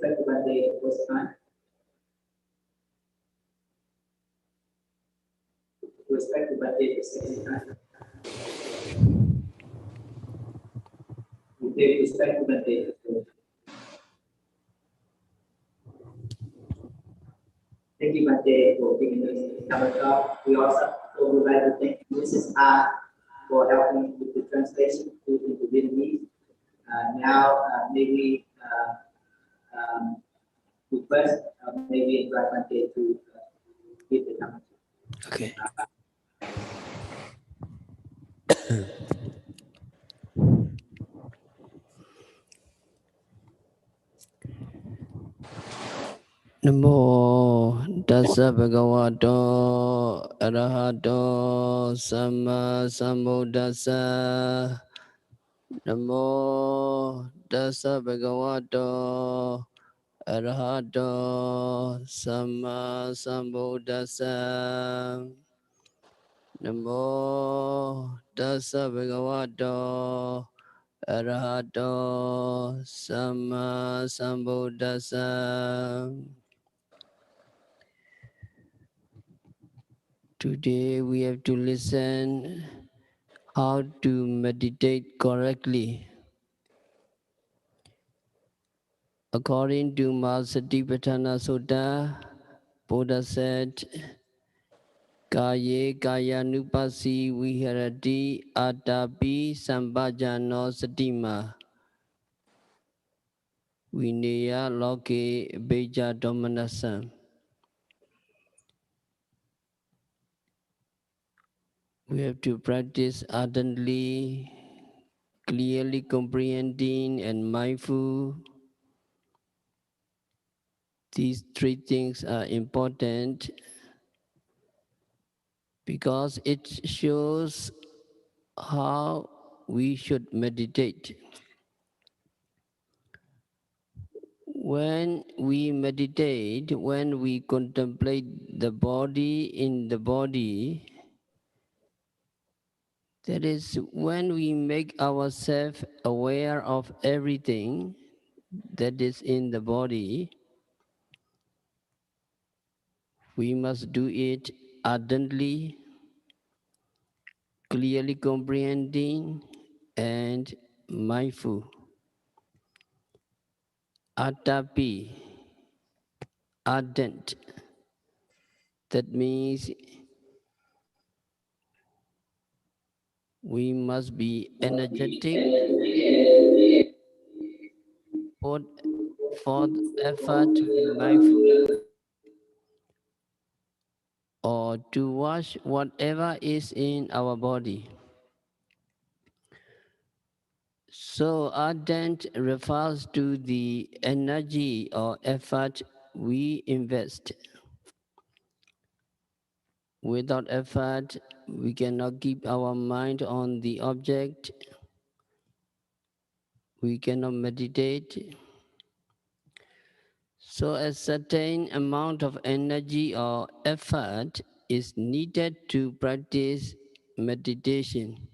respect the birthday the first time. To respect the birthday the second time. We take respect the birthday the third time. Thank you, Bante, for giving us our talk. We also would like to thank Mrs. R for helping with the translation into Vietnamese. Now, maybe request, maybe invite Bante to give the Dhamma. Okay. Namo Tassa Bhagavato Arahato Samma Sambuddhassa. Namo Tassa Bhagavato Arahato Samma Sambuddhassa. Namo Tassa Bhagavato Arahato Samma Sambuddhassa. Today we have to listen how to meditate correctly. According to Satipatthana Sutta, Buddha said, Kaye kayanupasi viharati atapi sambhajano satima vineya loke beja domanasam. We have to practice ardently, clearly comprehending and mindful. These three things are important because it shows how we should meditate. When we meditate, when we contemplate the body in the body, that is when we make ourselves aware of everything that is in the body. We must do it ardently, clearly comprehending, and mindful. Atapi, ardent. That means we must be energetic, put forth effort to be mindful, or to watch whatever is in our body. So ardent refers to the energy or effort we invest. Without effort, we cannot keep our mind on the object. We cannot meditate. So a certain amount of energy or effort is needed to practice meditation.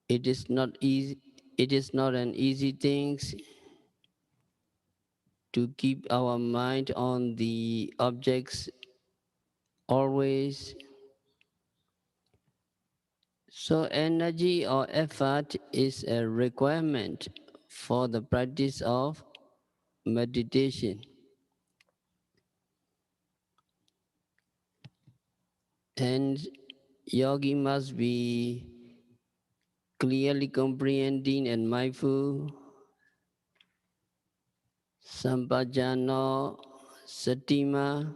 It is not easy. It is not an easy thing to keep our mind on the objects always. So energy or effort is a requirement for the practice of meditation. And yogi must be clearly comprehending and mindful. Sampajano satima.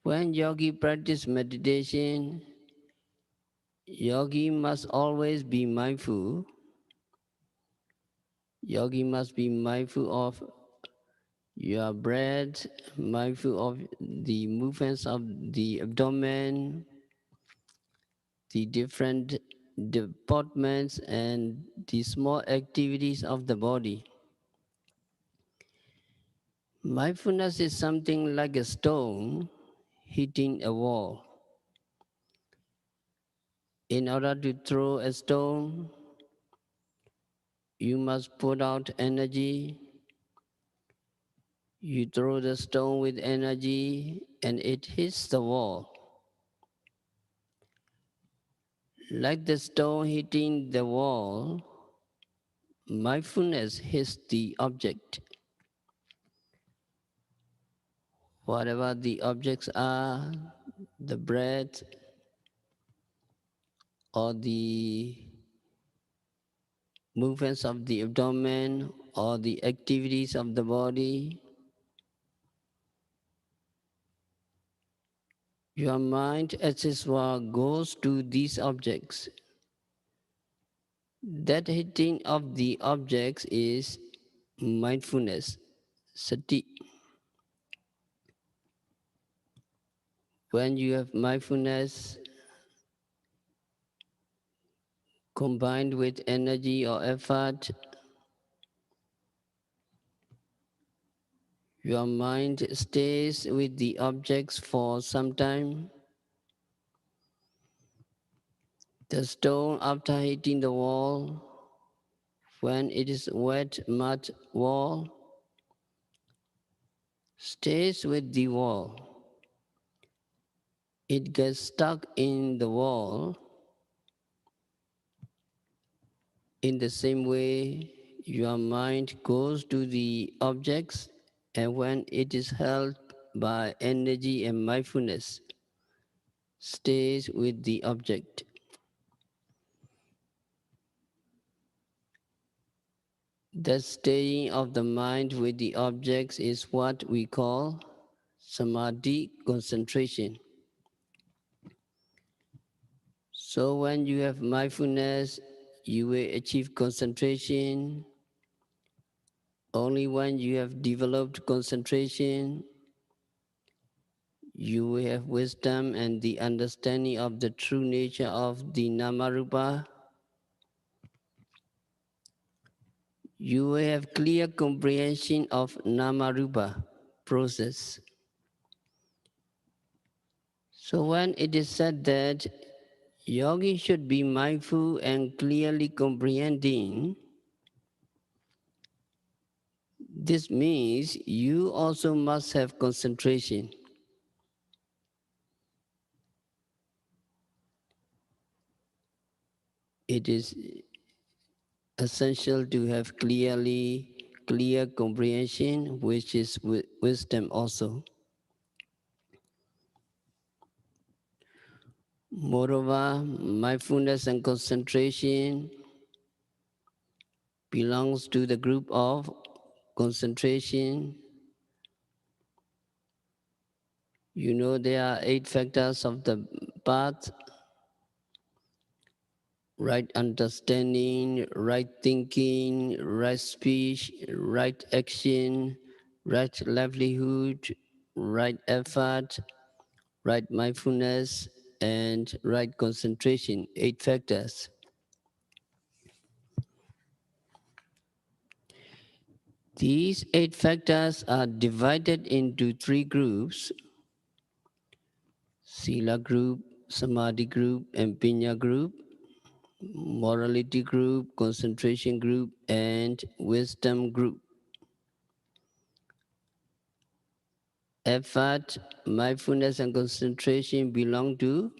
When yogi practice meditation, yogi must always be mindful. Yogi must be mindful of your breath, mindful of the movements of the abdomen, the different departments and the small activities of the body. Mindfulness is something like a stone hitting a wall. In order to throw a stone, you must put out energy. You throw the stone with energy and it hits the wall. Like the stone hitting the wall, mindfulness hits the object. Whatever the objects are, the breath or the movements of the abdomen or the activities of the body, your mind as it were goes to these objects. That hitting of the objects is mindfulness, sati. When you have mindfulness combined with energy or effort, your mind stays with the objects for some time. The stone, after hitting the wall, when it is wet mud wall, stays with the wall. It gets stuck in the wall. In the same way, your mind goes to the objects, and when it is held by energy and mindfulness, stays with the object. The staying of the mind with the objects is what we call samadhi, concentration. So when you have mindfulness, you will achieve concentration. Only when you have developed concentration, you will have wisdom and the understanding of the true nature of the Namarupa. You will have clear comprehension of Namarupa process. So when it is said that yogi should be mindful and clearly comprehending, this means you also must have concentration. It is essential to have clear comprehension, which is wisdom also. Moreover, mindfulness and concentration belongs to the group of concentration. You know there are 8 factors of the path: right understanding, right thinking, right speech, right action, right livelihood, right effort, right mindfulness, and right concentration. 8 factors. These 8 factors are divided into 3 groups: Sila group, Samadhi group, and Pinya group, morality group, concentration group, and wisdom group. Effort, mindfulness, and concentration belong to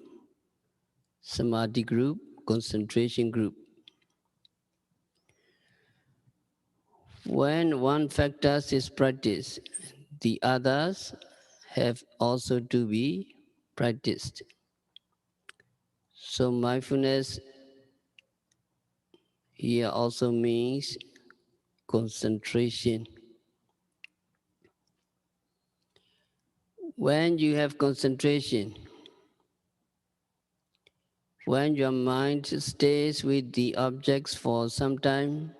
Samadhi group, concentration group. When one factor is practiced, the others have also to be practiced. So mindfulness here also means concentration. When you have concentration, when your mind stays with the objects for some time,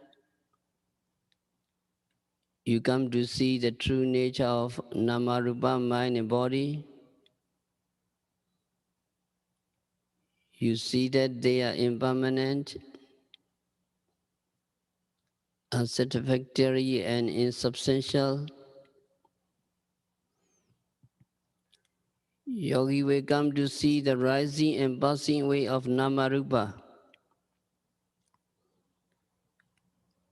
you come to see the true nature of Namarupa, mind and body. You see that they are impermanent, unsatisfactory, and insubstantial. Yogi will come to see the rising and passing away of Namarupa.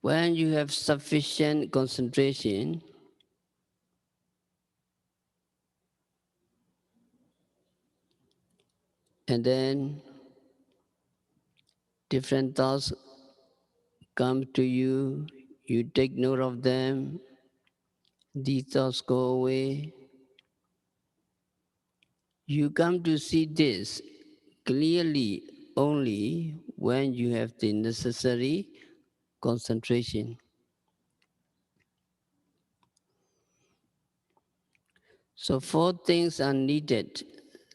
When you have sufficient concentration, and then different thoughts come to you, you take note of them, these thoughts go away. You come to see this clearly only when you have the necessary concentration. So, four things are needed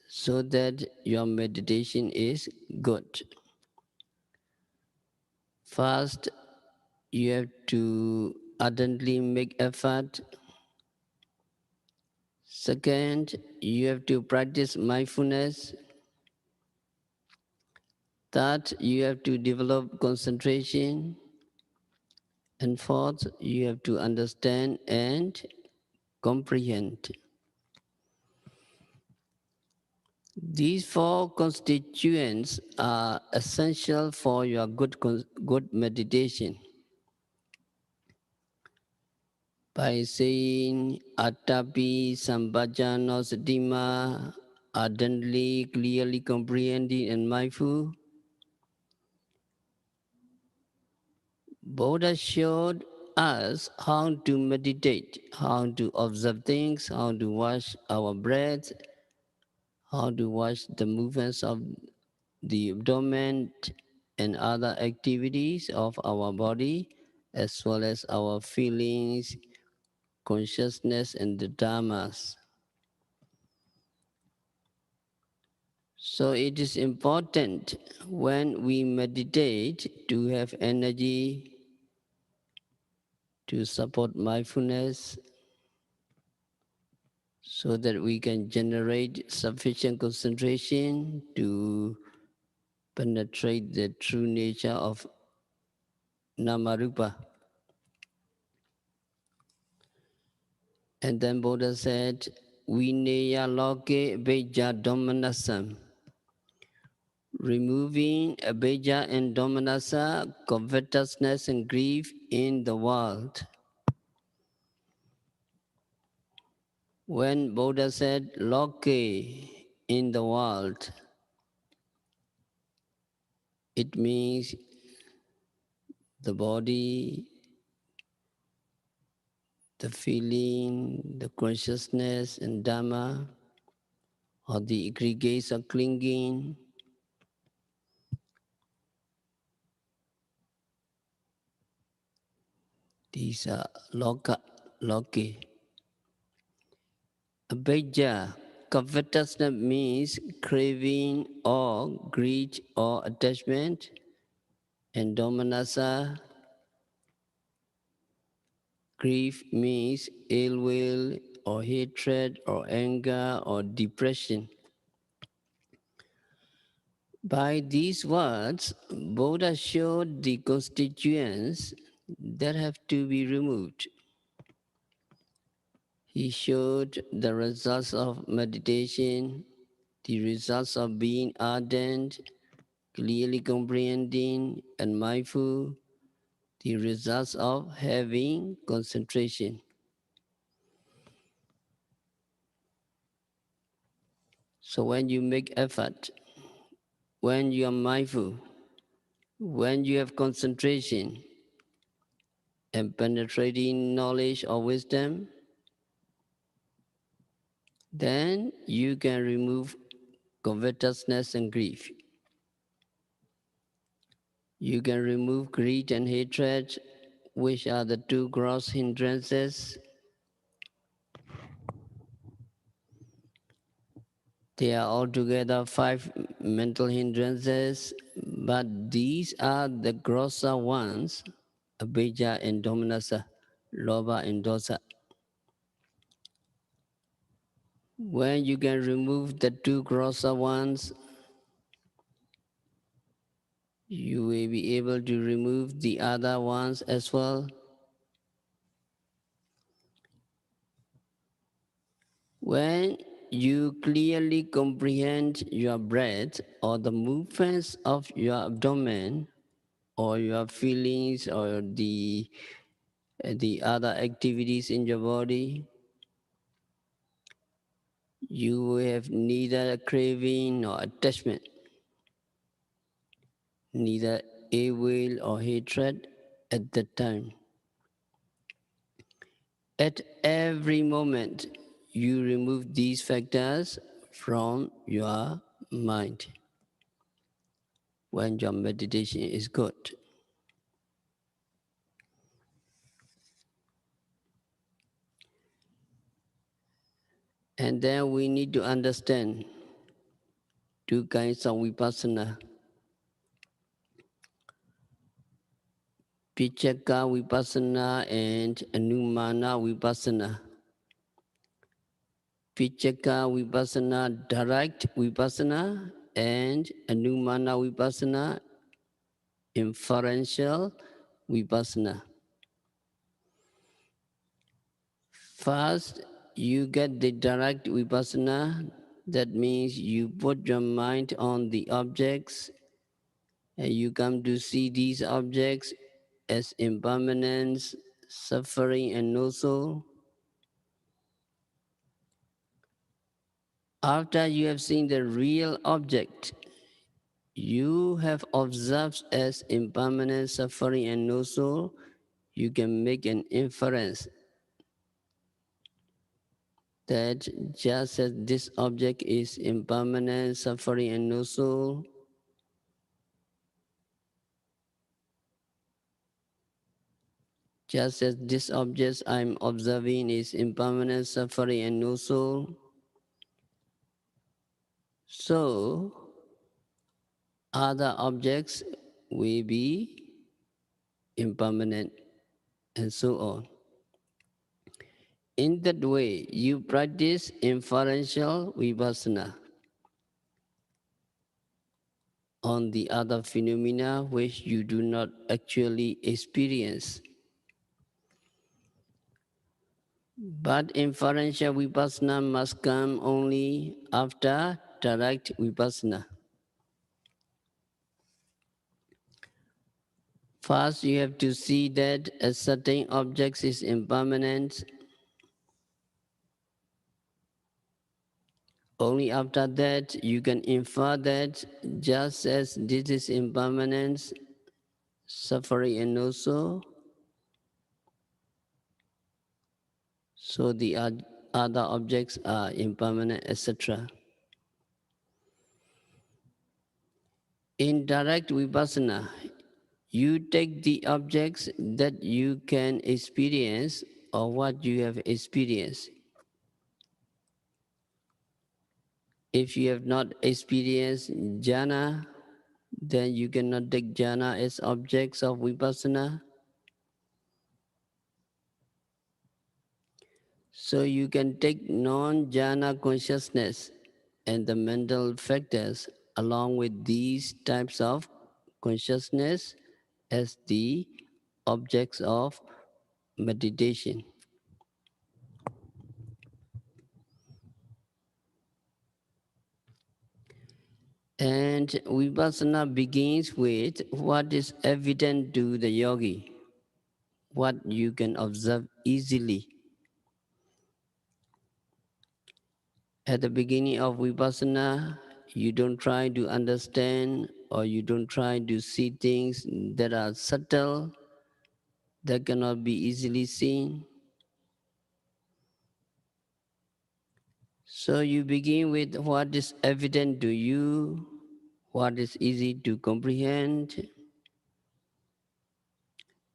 so that your meditation is good. First, you have to ardently make effort. Second, you have to practice mindfulness. Third, you have to develop concentration. And fourth, you have to understand and comprehend. These four constituents are essential for your good meditation. By saying Atapi Sambhajano Satima, ardently, clearly comprehending and mindful, Buddha showed us how to meditate, how to observe things, how to watch our breath, how to watch the movements of the abdomen and other activities of our body, as well as our feelings, consciousness, and the dhammas. So it is important when we meditate to have energy to support mindfulness so that we can generate sufficient concentration to penetrate the true nature of Namarupa. And then Buddha said, Vineya loke beja domanasam. Removing abhijja and domanassa, covetousness and grief in the world. When Buddha said loke in the world, it means the body, the feeling, the consciousness and Dhamma, or the aggregates of clinging. These are loke. Abhijja, covetousness means craving or greed or attachment, and domanassa, grief means ill will or hatred or anger or depression. By these words, Buddha showed the constituents that have to be removed. He showed the results of meditation, the results of being ardent, clearly comprehending and mindful, the results of having concentration. So when you make effort, when you are mindful, when you have concentration and penetrating knowledge or wisdom, then you can remove covetousness and grief. You can remove greed and hatred, which are the two gross hindrances. They are altogether 5 mental hindrances, but these are the grosser ones, abhijja and domanassa, lobha and dosa. When you can remove the two grosser ones, you will be able to remove the other ones as well. When you clearly comprehend your breath or the movements of your abdomen, or your feelings or the other activities in your body, you will have neither craving nor attachment, neither ill will or hatred at that time. At every moment, you remove these factors from your mind when your meditation is good. And then we need to understand two kinds of vipassana. Pichaka vipassana and Anumana vipassana. Pichaka vipassana, direct vipassana, and Anumana vipassana, inferential vipassana. First, you get the direct vipassana. That means you put your mind on the objects and you come to see these objects as impermanence, suffering, and no soul. After you have seen the real object, you have observed as impermanent, suffering, and no soul, you can make an inference that just as this object is impermanent, suffering, and no soul, just as this object I'm observing is impermanent, suffering, and no soul, so other objects will be impermanent, and so on. In that way, you practice inferential vipassana on the other phenomena which you do not actually experience. But inferential vipassana must come only after direct vipassana. First, you have to see that a certain object is impermanent. Only after that, you can infer that just as this is impermanence, suffering, and also, so the other objects are impermanent, etc. In direct vipassana, you take the objects that you can experience or what you have experienced. If you have not experienced jhana, then you cannot take jhana as objects of vipassana. So you can take non-jhana consciousness and the mental factors along with these types of consciousness as the objects of meditation. And vipassana begins with what is evident to the yogi, what you can observe easily. At the beginning of vipassana, you don't try to understand or you don't try to see things that are subtle, that cannot be easily seen. So you begin with what is evident to you, what is easy to comprehend.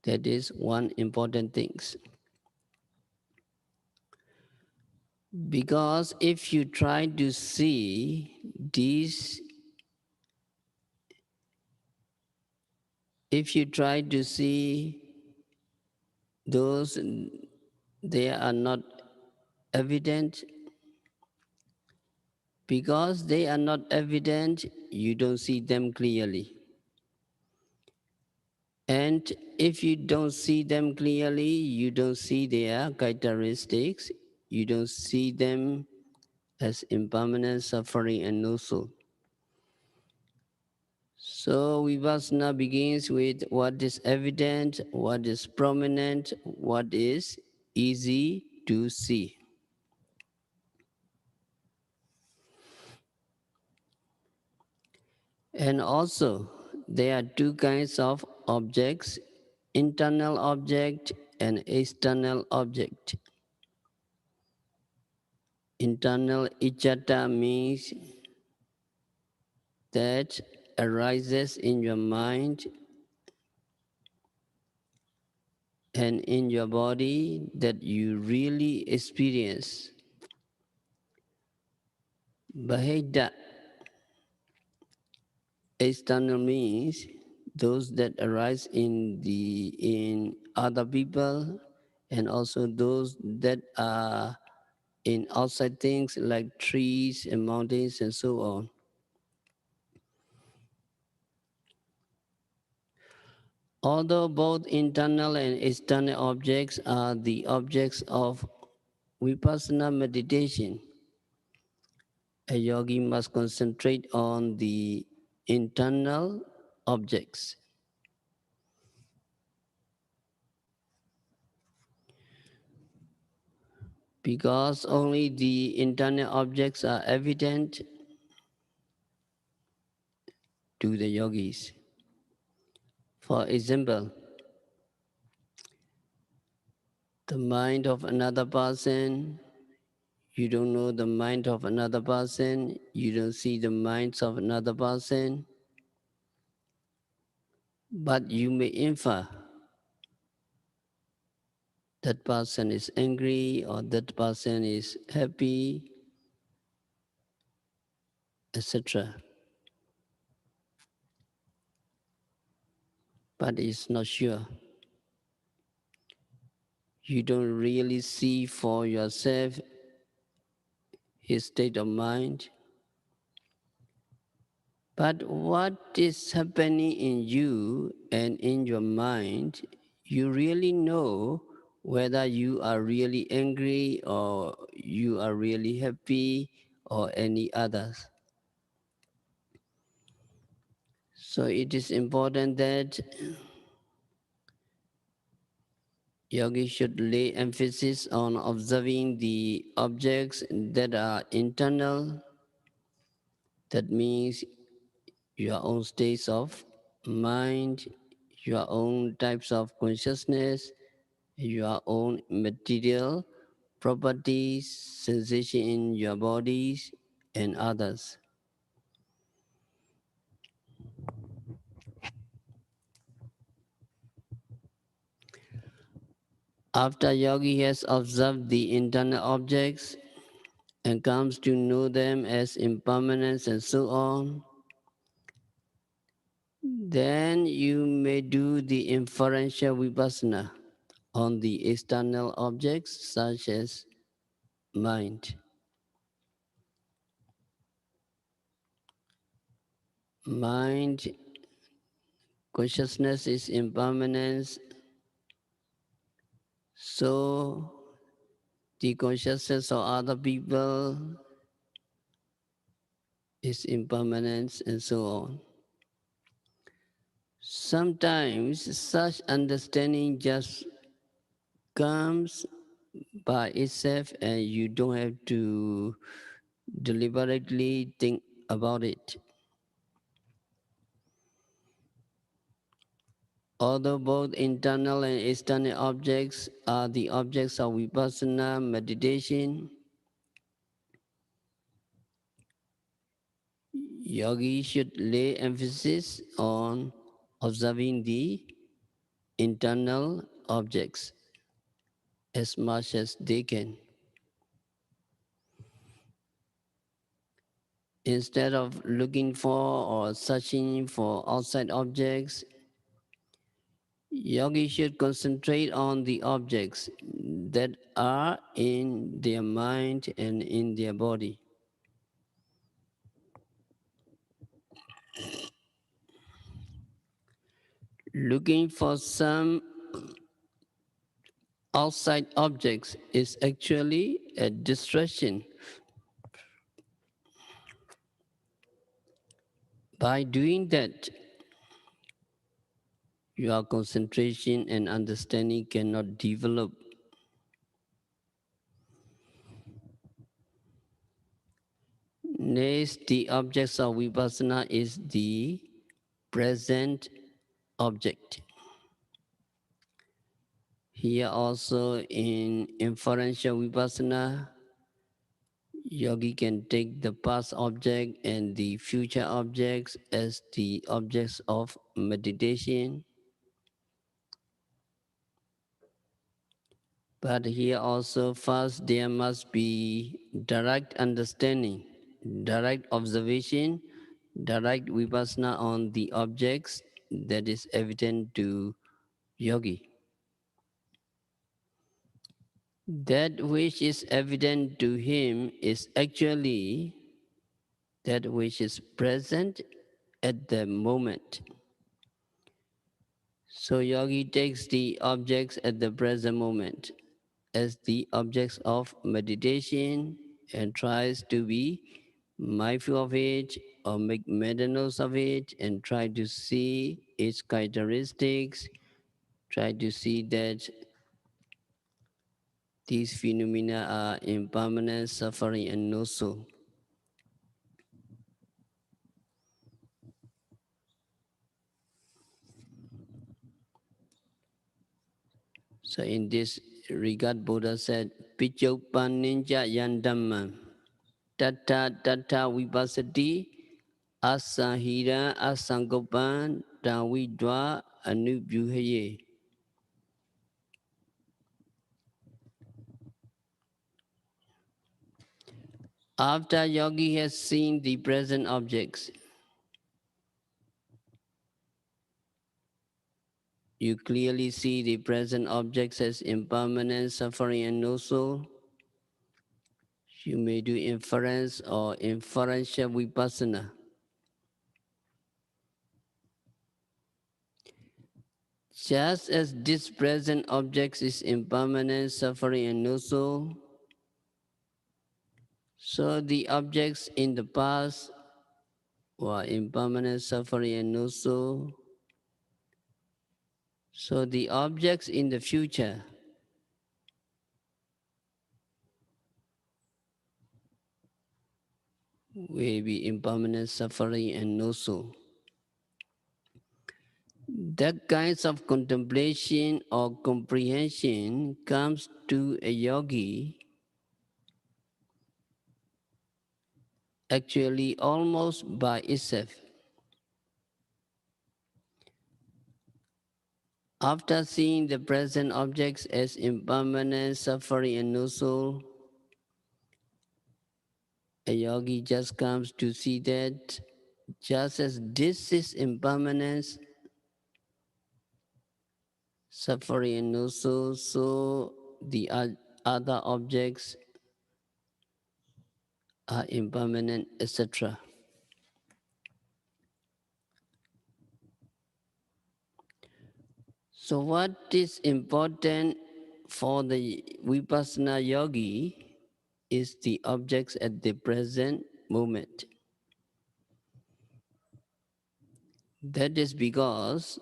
That is one important thing. Because if you try to see these, if you try to see those, they are not evident. Because they are not evident, you don't see them clearly. And if you don't see them clearly, you don't see their characteristics, you don't see them as impermanent, suffering, and no soul. So Vipassana begins with what is evident, what is prominent, what is easy to see. And also, there are two kinds of objects, internal object and external object. Internal ichata means that arises in your mind and in your body that you really experience. Bahida external means those that arise in other people and also those that are in outside things like trees and mountains and so on. Although both internal and external objects are the objects of vipassana meditation, a yogi must concentrate on the internal objects. Because only the internal objects are evident to the yogis. For example, the mind of another person, you don't know the mind of another person, you don't see the minds of another person, but you may infer that person is angry or that person is happy, etc. But it's not sure. You don't really see for yourself his state of mind. But what is happening in you and in your mind, you really know whether you are really angry or you are really happy or any others. So it is important that yogis should lay emphasis on observing the objects that are internal. That means your own states of mind, your own types of consciousness, your own material properties, sensation in your bodies, and others. After yogi has observed the internal objects and comes to know them as impermanence and so on, then you may do the inferential vipassana on the external objects such as mind. Mind, consciousness is impermanence, so the consciousness of other people is impermanence and so on. Sometimes such understanding just comes by itself and you don't have to deliberately think about it. Although both internal and external objects are the objects of vipassana meditation, yogis should lay emphasis on observing the internal objects as much as they can. Instead of looking for or searching for outside objects, yogis should concentrate on the objects that are in their mind and in their body. Looking for some outside objects is actually a distraction. By doing that, your concentration and understanding cannot develop. Next, the objects of vipassana is the present object. Here also in inferential vipassana, yogi can take the past object and the future objects as the objects of meditation. But here also first there must be direct understanding, direct observation, direct vipassana on the objects that is evident to yogi. That which is evident to him is actually that which is present at the moment. So yogi takes the objects at the present moment as the objects of meditation and tries to be mindful of it or make mental of it and try to see its characteristics, try to see that these phenomena are impermanent, suffering, and no soul. So in this regard, Buddha said, Pichopaninja yandamma tata tata vipassati asahira asangopan davidva anubhyuhaye. After yogi has seen the present objects, you clearly see the present objects as impermanent, suffering, and no soul. You may do inference or inferential vipassana. Just as this present object is impermanent, suffering, and no soul, so the objects in the past were impermanent, suffering, and no soul. So the objects in the future will be impermanent, suffering, and no soul. That kinds of contemplation or comprehension comes to a yogi actually almost by itself. After seeing the present objects as impermanent, suffering, and no soul, a yogi just comes to see that just as this is impermanence, suffering, and no soul, so the other objects are impermanent, etc. So what is important for the Vipassana yogi is the objects at the present moment. That is because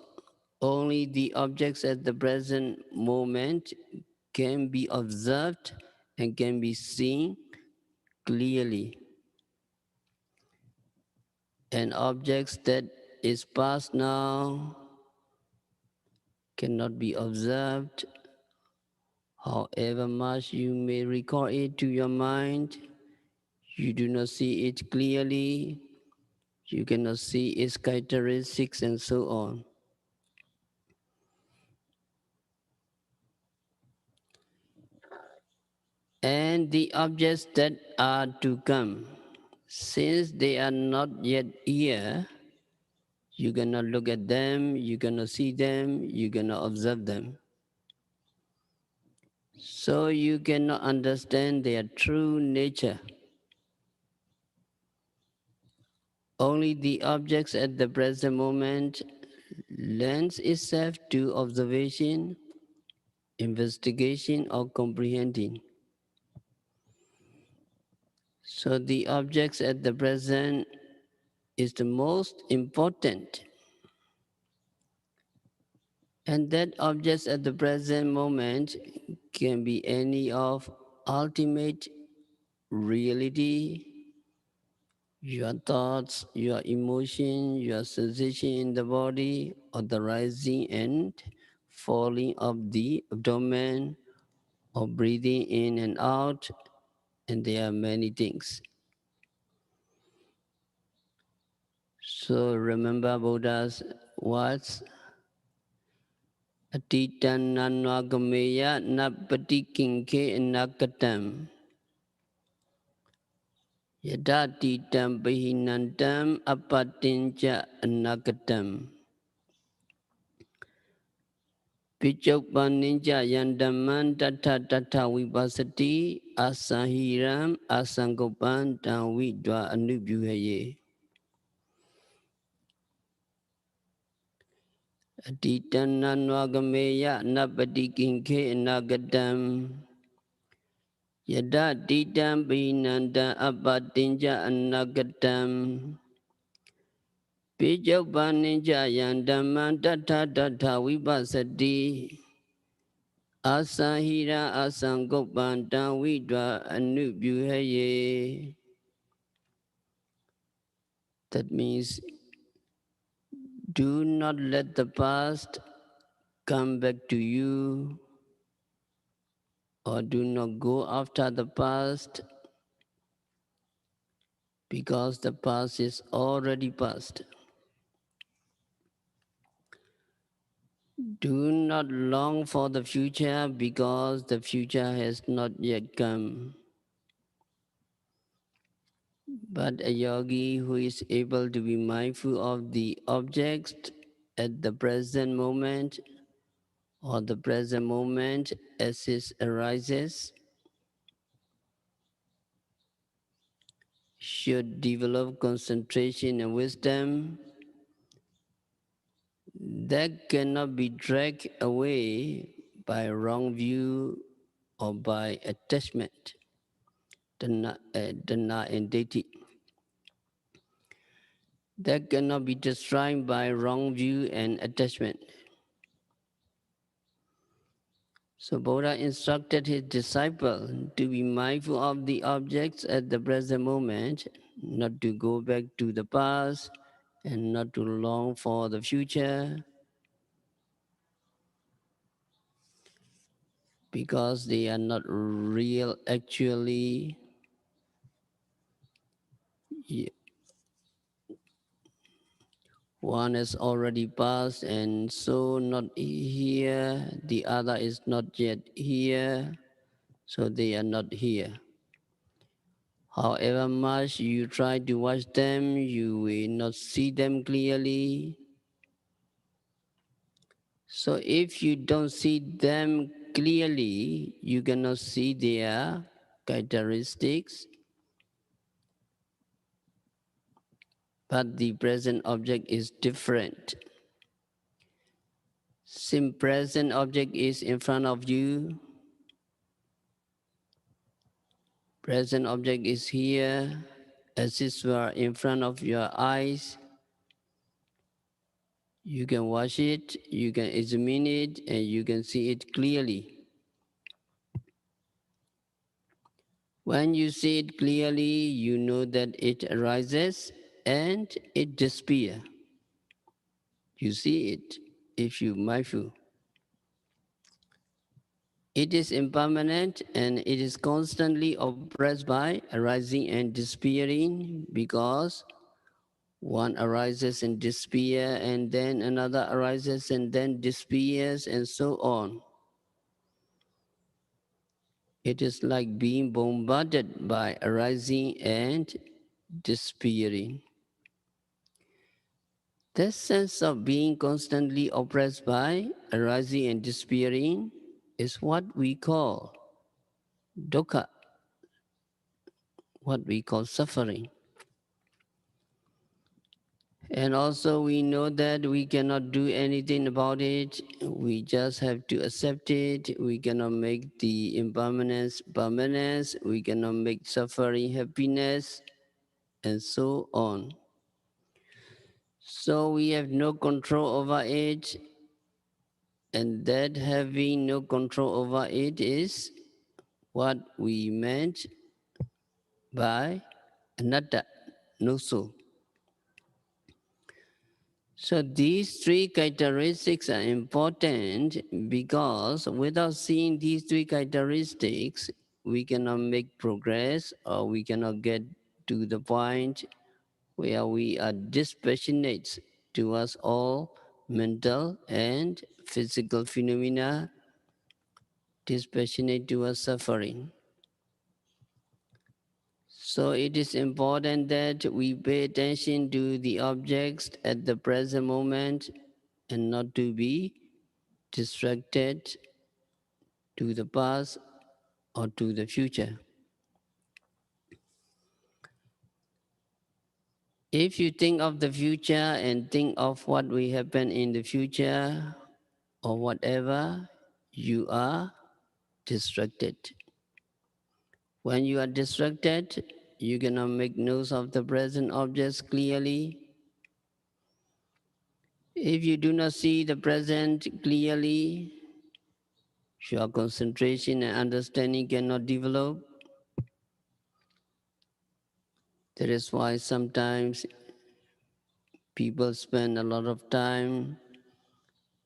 only the objects at the present moment can be observed and can be seen clearly. And objects that is past now cannot be observed. However much you may recall it to your mind, you do not see it clearly, you cannot see its characteristics and so on. And the objects that are to come, since they are not yet here, you cannot look at them, you cannot see them, you cannot observe them. So you cannot understand their true nature. Only the objects at the present moment lends itself to observation, investigation, or comprehending. So the objects at the present is the most important. And that objects at the present moment can be any of ultimate reality, your thoughts, your emotion, your sensation in the body, or the rising and falling of the abdomen, or breathing in and out, and there are many things. So remember Buddha's words, Atitan nanwagameya napatikinke nakatam. Yadatitam bahinantam apatinja anagatam. Pichokpaninja yandaman tata tata vipasati asahiram asangopan vidva anubyuhaye. Atitan nanwagameya napatikinke nagatam. Yadatitam bahinantam apatinja anagatam. Pijopaninja yandaman tata tata vipasati asahira asangopanta vidva anubyuhaye. That means do not let the past come back to you, or do not go after the past, because the past is already past. Do not long for the future, because the future has not yet come. But a yogi who is able to be mindful of the objects at the present moment, or the present moment as it arises, should develop concentration and wisdom that cannot be dragged away by wrong view or by attachment, dana and deity. That cannot be destroyed by wrong view and attachment. So Buddha instructed his disciple to be mindful of the objects at the present moment, not to go back to the past, and not to long for the future, because they are not real actually. One has already passed and so not here, the other is not yet here, so they are not here. However much you try to watch them, you will not see them clearly. So if you don't see them clearly, you cannot see their characteristics. But the present object is different. Since present object is in front of you, present object is here, as it were in front of your eyes. You can watch it, you can examine it, and you can see it clearly. When you see it clearly, you know that it arises and it disappears. You see it if you mindful. It is impermanent and it is constantly oppressed by arising and disappearing, because one arises and disappears, and then another arises and then disappears, and so on. It is like being bombarded by arising and disappearing. This sense of being constantly oppressed by arising and disappearing is what we call dukkha, what we call suffering. And also we know that we cannot do anything about it. We just have to accept it. We cannot make the impermanence permanence. We cannot make suffering happiness, and so on. So we have no control over it, and that having no control over it is what we meant by anatta, no soul. So these three characteristics are important because without seeing these three characteristics, we cannot make progress or we cannot get to the point where we are dispassionate towards all mental and physical phenomena, dispassionate towards suffering. So it is important that we pay attention to the objects at the present moment and not to be distracted to the past or to the future. If you think of the future and think of what will happen in the future or whatever, you are distracted. When you are distracted, you cannot make notes of the present objects clearly. If you do not see the present clearly, your concentration and understanding cannot develop. That is why sometimes people spend a lot of time,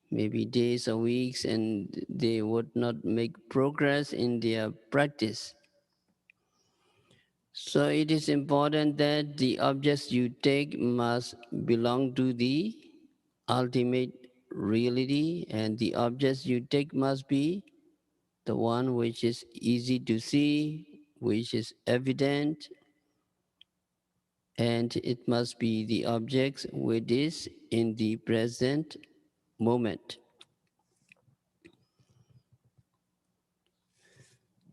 maybe days or weeks, and they would not make progress in their practice. So it is important that the objects you take must belong to the ultimate reality, and the objects you take must be the one which is easy to see, which is evident, and it must be the objects which is in the present moment.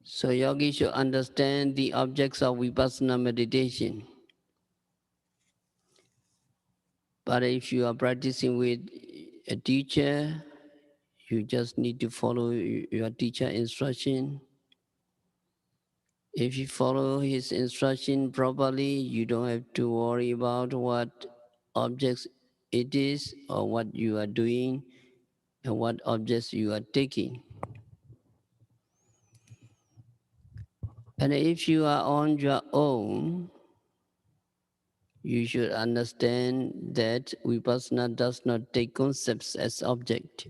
So yogi should understand the objects of vipassana meditation. But if you are practicing with a teacher, you just need to follow your teacher instruction. If you follow his instruction properly, you don't have to worry about what objects it is or what you are doing and what objects you are taking. And if you are on your own, you should understand that vipassana does not take concepts as object.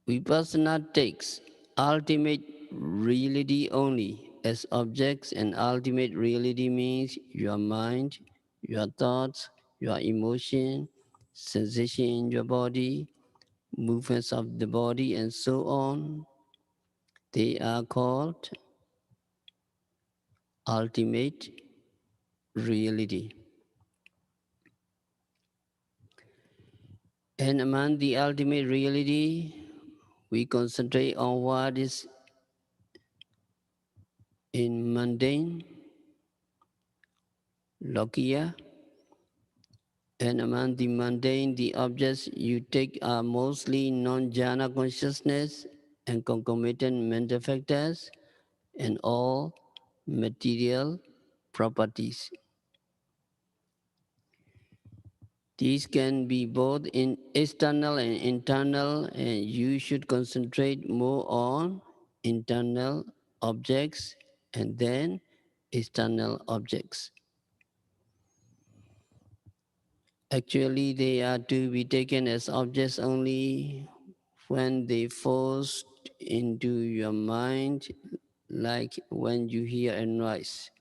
Vipassana takes ultimate reality only as objects, and ultimate reality means your mind, your thoughts, your emotion, sensation in your body, movements of the body, and so on. They are called ultimate reality. And among the ultimate reality, we concentrate on what is in mundane, lokiya, and among the mundane, the objects you take are mostly non-jhana consciousness and concomitant mental factors and all material properties. These can be both in external and internal, and you should concentrate more on internal objects and then external objects. Actually, they are to be taken as objects only when they forced into your mind, like when you hear a noise.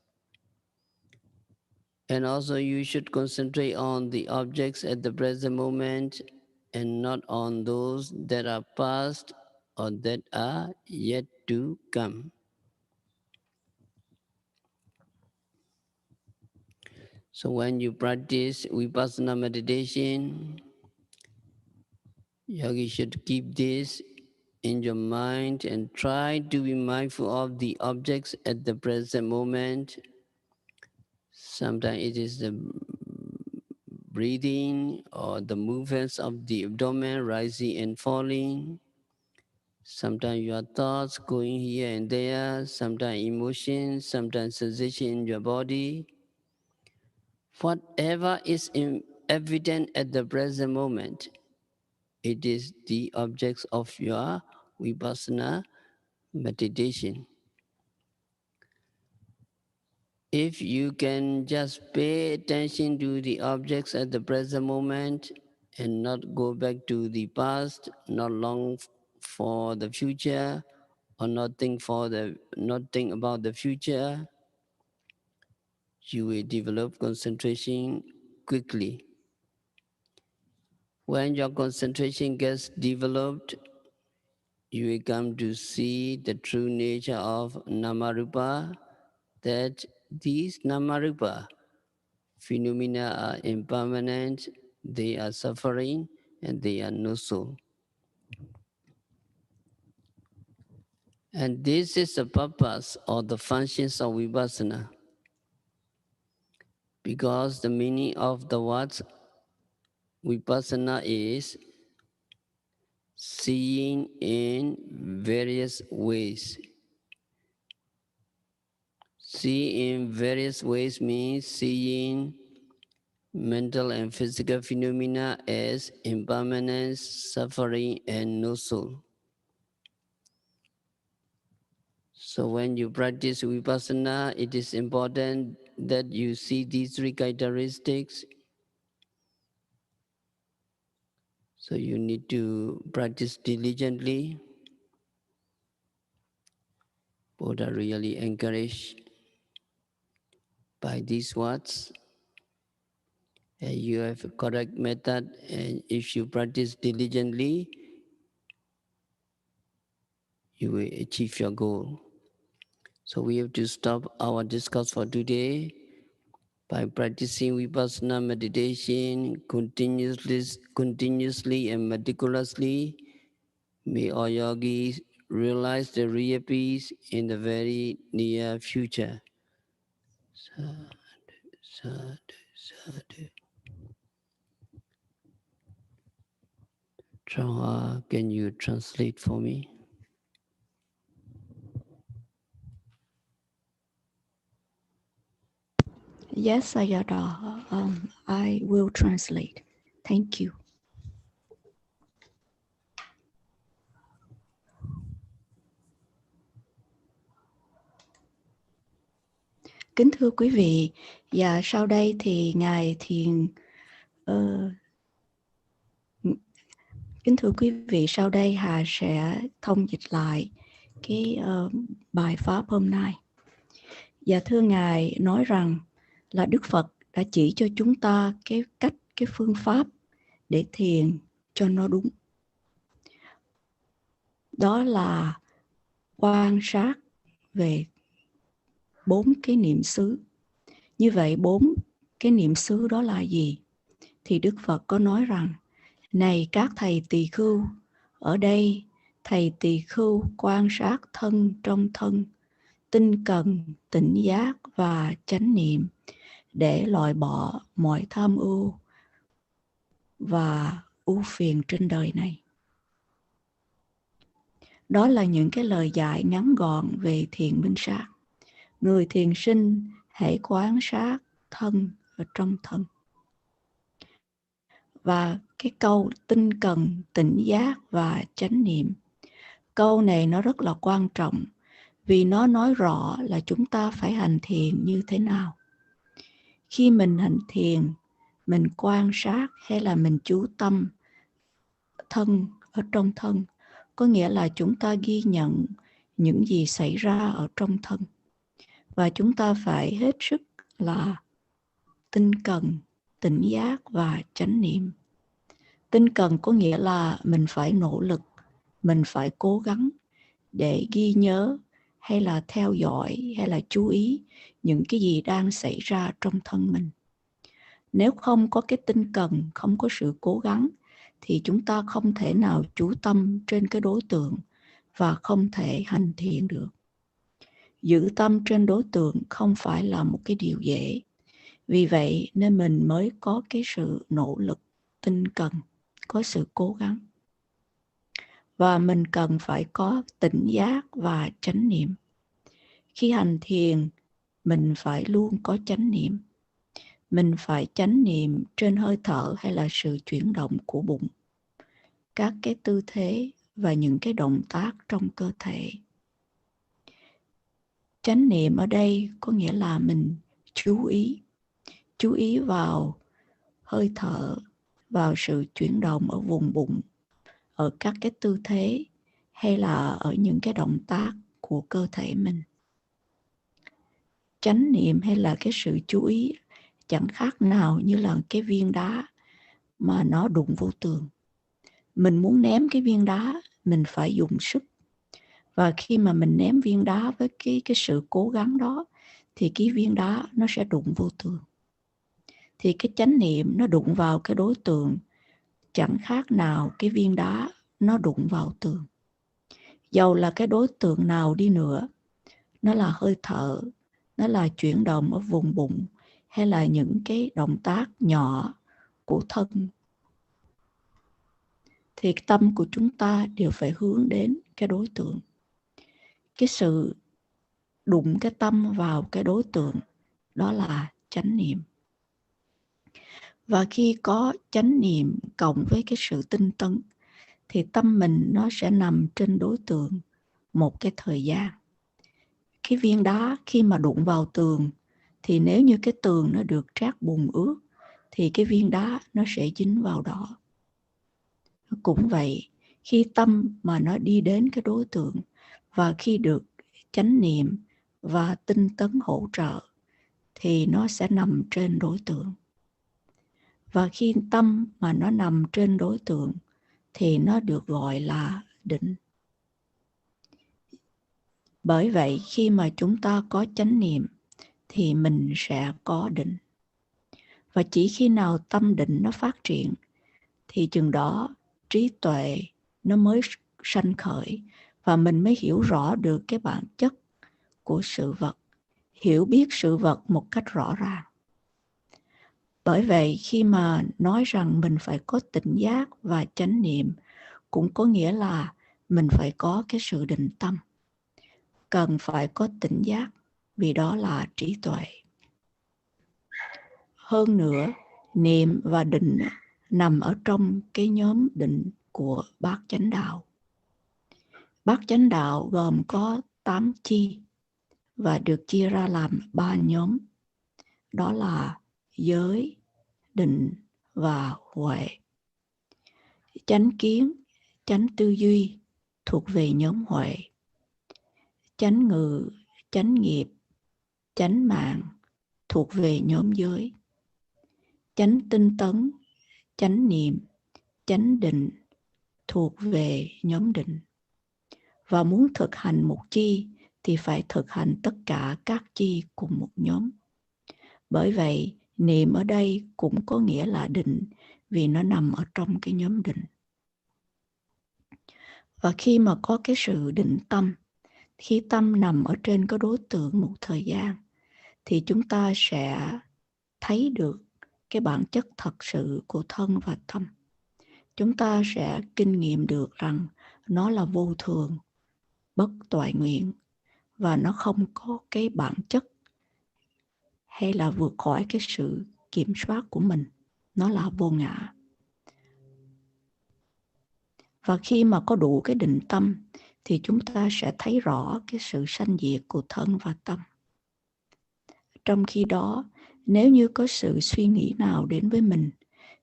And also you should concentrate on the objects at the present moment and not on those that are past or that are yet to come. So when you practice vipassana meditation, yogi should keep this in your mind and try to be mindful of the objects at the present moment. Sometimes it is the breathing or the movements of the abdomen rising and falling. Sometimes your thoughts going here and there, sometimes emotions, sometimes sensation in your body. Whatever is evident at the present moment, it is the objects of your vipassana meditation. If you can just pay attention to the objects at the present moment and not go back to the past, not long for the future, or not think about the future, you will develop concentration quickly. When your concentration gets developed, you will come to see the true nature of Namarupa, that these Namarupa phenomena are impermanent, they are suffering, and they are no soul. And this is the purpose or the functions of vipassana. Because the meaning of the words vipassana is seeing in various ways. See in various ways means seeing mental and physical phenomena as impermanence, suffering, and no soul. So when you practice vipassana, it is important that you see these three characteristics. So you need to practice diligently. Buddha really encouraged by these words. And you have a correct method, and if you practice diligently, you will achieve your goal. So we have to stop our discourse for today by practicing vipassana meditation continuously and meticulously. May all yogis realize the real peace in the very near future. Sadhu, sadhu, sadhu. Traha, can you translate for me? Yes, Ayada. I will translate. Thank you. Kính thưa quý vị, và sau đây thì Ngài Thiền kính thưa quý vị, sau đây Hà sẽ thông dịch lại cái bài pháp hôm nay. Và thưa Ngài nói rằng là Đức Phật đã chỉ cho chúng ta cái phương pháp để thiền cho nó đúng. Đó là quan sát về 4 cái niệm xứ. Như vậy 4 cái niệm xứ đó là gì? Thì Đức Phật có nói rằng, này các thầy tỳ khưu, ở đây thầy tỳ khưu quan sát thân trong thân, tinh cần, tỉnh giác và chánh niệm để loại bỏ mọi tham ưu và ưu phiền trên đời này. Đó là những cái lời dạy ngắn gọn về thiền minh sát. Người thiền sinh hãy quan sát thân ở trong thân. Và cái câu tinh cần, tỉnh giác và chánh niệm, câu này nó rất là quan trọng vì nó nói rõ là chúng ta phải hành thiền như thế nào. Khi mình hành thiền, mình quan sát hay là mình chú tâm thân ở trong thân, có nghĩa là chúng ta ghi nhận những gì xảy ra ở trong thân. Và chúng ta phải hết sức là tinh cần, tỉnh giác và chánh niệm. Tinh cần có nghĩa là mình phải nỗ lực, mình phải cố gắng để ghi nhớ hay là theo dõi hay là chú ý những cái gì đang xảy ra trong thân mình. Nếu không có cái tinh cần, không có sự cố gắng thì chúng ta không thể nào chú tâm trên cái đối tượng và không thể hành thiền được. Giữ tâm trên đối tượng không phải là một cái điều dễ. Vì vậy nên mình mới có cái sự nỗ lực tinh cần, có sự cố gắng. Và mình cần phải có tỉnh giác và chánh niệm. Khi hành thiền, mình phải luôn có chánh niệm. mình phải chánh niệm trên hơi thở hay là sự chuyển động của bụng, các cái tư thế và những cái động tác trong cơ thể. Chánh niệm ở đây có nghĩa là mình chú ý vào hơi thở, vào sự chuyển động ở vùng bụng, ở các cái tư thế hay là ở những cái động tác của cơ thể mình. Chánh niệm hay là cái sự chú ý chẳng khác nào như là cái viên đá mà nó đụng vô tường. Mình muốn ném cái viên đá, mình phải dùng sức. Và khi mà mình ném viên đá với cái sự cố gắng đó, thì cái viên đá nó sẽ đụng vô tường. Thì cái chánh niệm nó đụng vào cái đối tượng chẳng khác nào cái viên đá nó đụng vào tường. Dầu là cái đối tượng nào đi nữa, nó là hơi thở, nó là chuyển động ở vùng bụng, hay là những cái động tác nhỏ của thân, thì tâm của chúng ta đều phải hướng đến cái đối tượng. Cái sự đụng cái tâm vào cái đối tượng, đó là chánh niệm. Và khi có chánh niệm cộng với cái sự tinh tấn, thì tâm mình nó sẽ nằm trên đối tượng một cái thời gian. Cái viên đá khi mà đụng vào tường, thì nếu như cái tường nó được trát bùn ướt, thì cái viên đá nó sẽ dính vào đó. Cũng vậy, khi tâm mà nó đi đến cái đối tượng, và khi được chánh niệm và tinh tấn hỗ trợ, thì nó sẽ nằm trên đối tượng. Và khi tâm mà nó nằm trên đối tượng, thì nó được gọi là định. Bởi vậy khi mà chúng ta có chánh niệm, thì mình sẽ có định. Và chỉ khi nào tâm định nó phát triển, thì chừng đó trí tuệ nó mới sanh khởi, và mình mới hiểu rõ được cái bản chất của sự vật, hiểu biết sự vật một cách rõ ràng. Bởi vậy khi mà nói rằng mình phải có tỉnh giác và chánh niệm, cũng có nghĩa là mình phải có cái sự định tâm, cần phải có tỉnh giác, vì đó là trí tuệ. Hơn nữa, niệm và định nằm ở trong cái nhóm định của bát chánh đạo. Bát chánh đạo gồm có 8 chi và được chia ra làm 3 nhóm. Đó là giới, định và huệ. Chánh kiến, chánh tư duy thuộc về nhóm huệ. Chánh ngữ, chánh nghiệp, chánh mạng thuộc về nhóm giới. Chánh tinh tấn, chánh niệm, chánh định thuộc về nhóm định. Và muốn thực hành một chi thì phải thực hành tất cả các chi cùng một nhóm. Bởi vậy, niệm ở đây cũng có nghĩa là định, vì nó nằm ở trong cái nhóm định. Và khi mà có cái sự định tâm, khi tâm nằm ở trên cái đối tượng một thời gian, thì chúng ta sẽ thấy được cái bản chất thật sự của thân và tâm. Chúng ta sẽ kinh nghiệm được rằng nó là vô thường, bất toại nguyện, và nó không có cái bản chất hay là vượt khỏi cái sự kiểm soát của mình. Nó là vô ngã. Và khi mà có đủ cái định tâm, thì chúng ta sẽ thấy rõ cái sự sanh diệt của thân và tâm. Trong khi đó, nếu như có sự suy nghĩ nào đến với mình,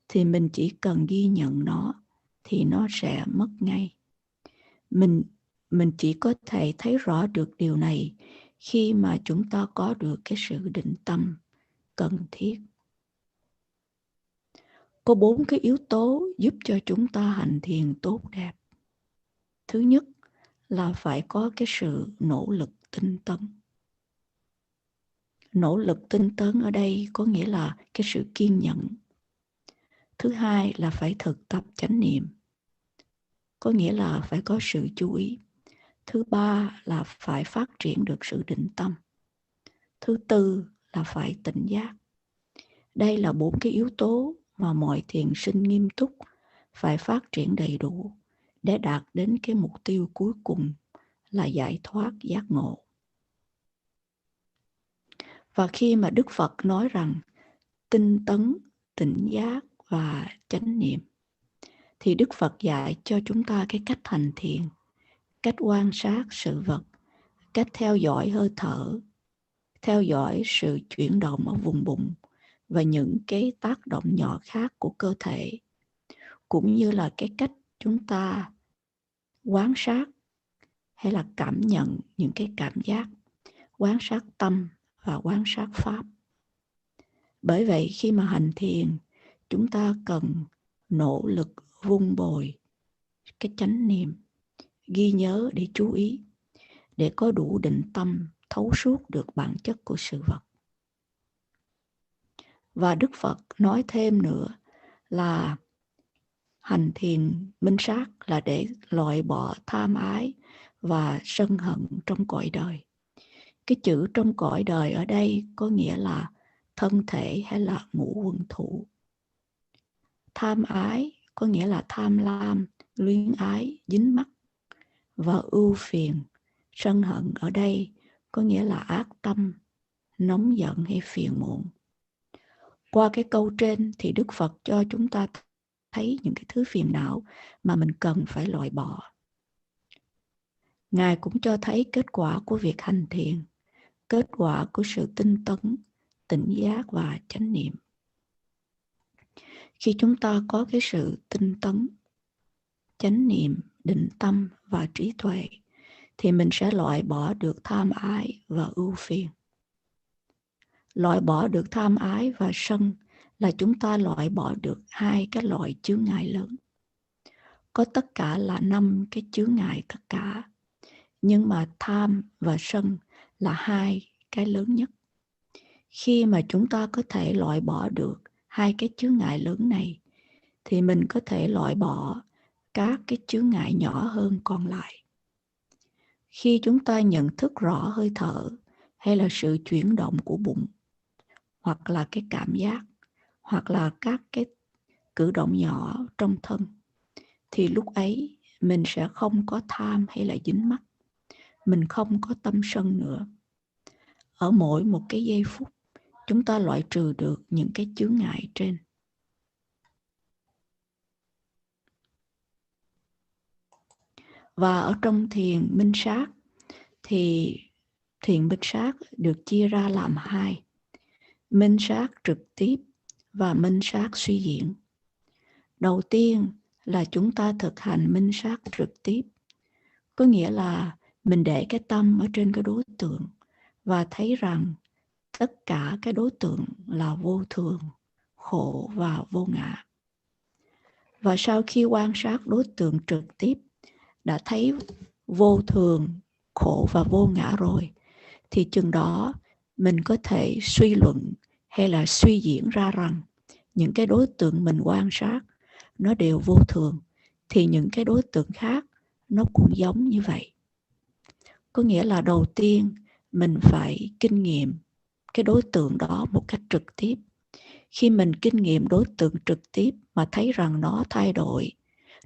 thì mình chỉ cần ghi nhận nó, thì nó sẽ mất ngay. Mình chỉ có thể thấy rõ được điều này khi mà chúng ta có được cái sự định tâm cần thiết. Có 4 cái yếu tố giúp cho chúng ta hành thiền tốt đẹp. Thứ nhất là phải có cái sự nỗ lực tinh tấn. Nỗ lực tinh tấn ở đây có nghĩa là cái sự kiên nhẫn. Thứ hai là phải thực tập chánh niệm, có nghĩa là phải có sự chú ý. Thứ ba là phải phát triển được sự định tâm. Thứ tư là phải tỉnh giác. Đây là 4 cái yếu tố mà mọi thiền sinh nghiêm túc phải phát triển đầy đủ để đạt đến cái mục tiêu cuối cùng là giải thoát giác ngộ. Và khi mà Đức Phật nói rằng tinh tấn, tỉnh giác và chánh niệm, thì Đức Phật dạy cho chúng ta cái cách hành thiền, cách quan sát sự vật, cách theo dõi hơi thở, theo dõi sự chuyển động ở vùng bụng và những cái tác động nhỏ khác của cơ thể, cũng như là cái cách chúng ta quan sát hay là cảm nhận những cái cảm giác, quan sát tâm và quan sát pháp. Bởi vậy khi mà hành thiền, chúng ta cần nỗ lực vun bồi cái chánh niệm, ghi nhớ để chú ý, để có đủ định tâm thấu suốt được bản chất của sự vật. Và Đức Phật nói thêm nữa là hành thiền minh sát là để loại bỏ tham ái và sân hận trong cõi đời. Cái chữ trong cõi đời ở đây có nghĩa là thân thể hay là ngũ uẩn thụ. Tham ái có nghĩa là tham lam, luyến ái, dính mắc. Và ưu phiền, sân hận ở đây có nghĩa là ác tâm, nóng giận hay phiền muộn. Qua cái câu trên thì Đức Phật cho chúng ta thấy những cái thứ phiền não mà mình cần phải loại bỏ. Ngài cũng cho thấy kết quả của việc hành thiền, kết quả của sự tinh tấn, tỉnh giác và chánh niệm. Khi chúng ta có cái sự tinh tấn, chánh niệm, định tâm và trí tuệ, thì mình sẽ loại bỏ được tham ái và ưu phiền. Loại bỏ được tham ái và sân là chúng ta loại bỏ được 2 cái loại chướng ngại lớn. Có tất cả là 5 cái chướng ngại tất cả, nhưng mà tham và sân là 2 cái lớn nhất. Khi mà chúng ta có thể loại bỏ được 2 cái chướng ngại lớn này, thì mình có thể loại bỏ các cái chướng ngại nhỏ hơn còn lại. Khi chúng ta nhận thức rõ hơi thở hay là sự chuyển động của bụng, hoặc là cái cảm giác, hoặc là các cái cử động nhỏ trong thân, thì lúc ấy mình sẽ không có tham hay là dính mắc. Mình không có tâm sân nữa. Ở mỗi một cái giây phút, chúng ta loại trừ được những cái chướng ngại trên. Và ở trong thiền minh sát, thì thiền minh sát được chia ra làm 2. Minh sát trực tiếp và minh sát suy diễn. Đầu tiên là chúng ta thực hành minh sát trực tiếp. Có nghĩa là mình để cái tâm ở trên cái đối tượng và thấy rằng tất cả cái đối tượng là vô thường, khổ và vô ngã. Và sau khi quan sát đối tượng trực tiếp, đã thấy vô thường, khổ và vô ngã rồi, thì chừng đó mình có thể suy luận hay là suy diễn ra rằng những cái đối tượng mình quan sát nó đều vô thường, thì những cái đối tượng khác nó cũng giống như vậy. Có nghĩa là đầu tiên mình phải kinh nghiệm cái đối tượng đó một cách trực tiếp. Khi mình kinh nghiệm đối tượng trực tiếp mà thấy rằng nó thay đổi,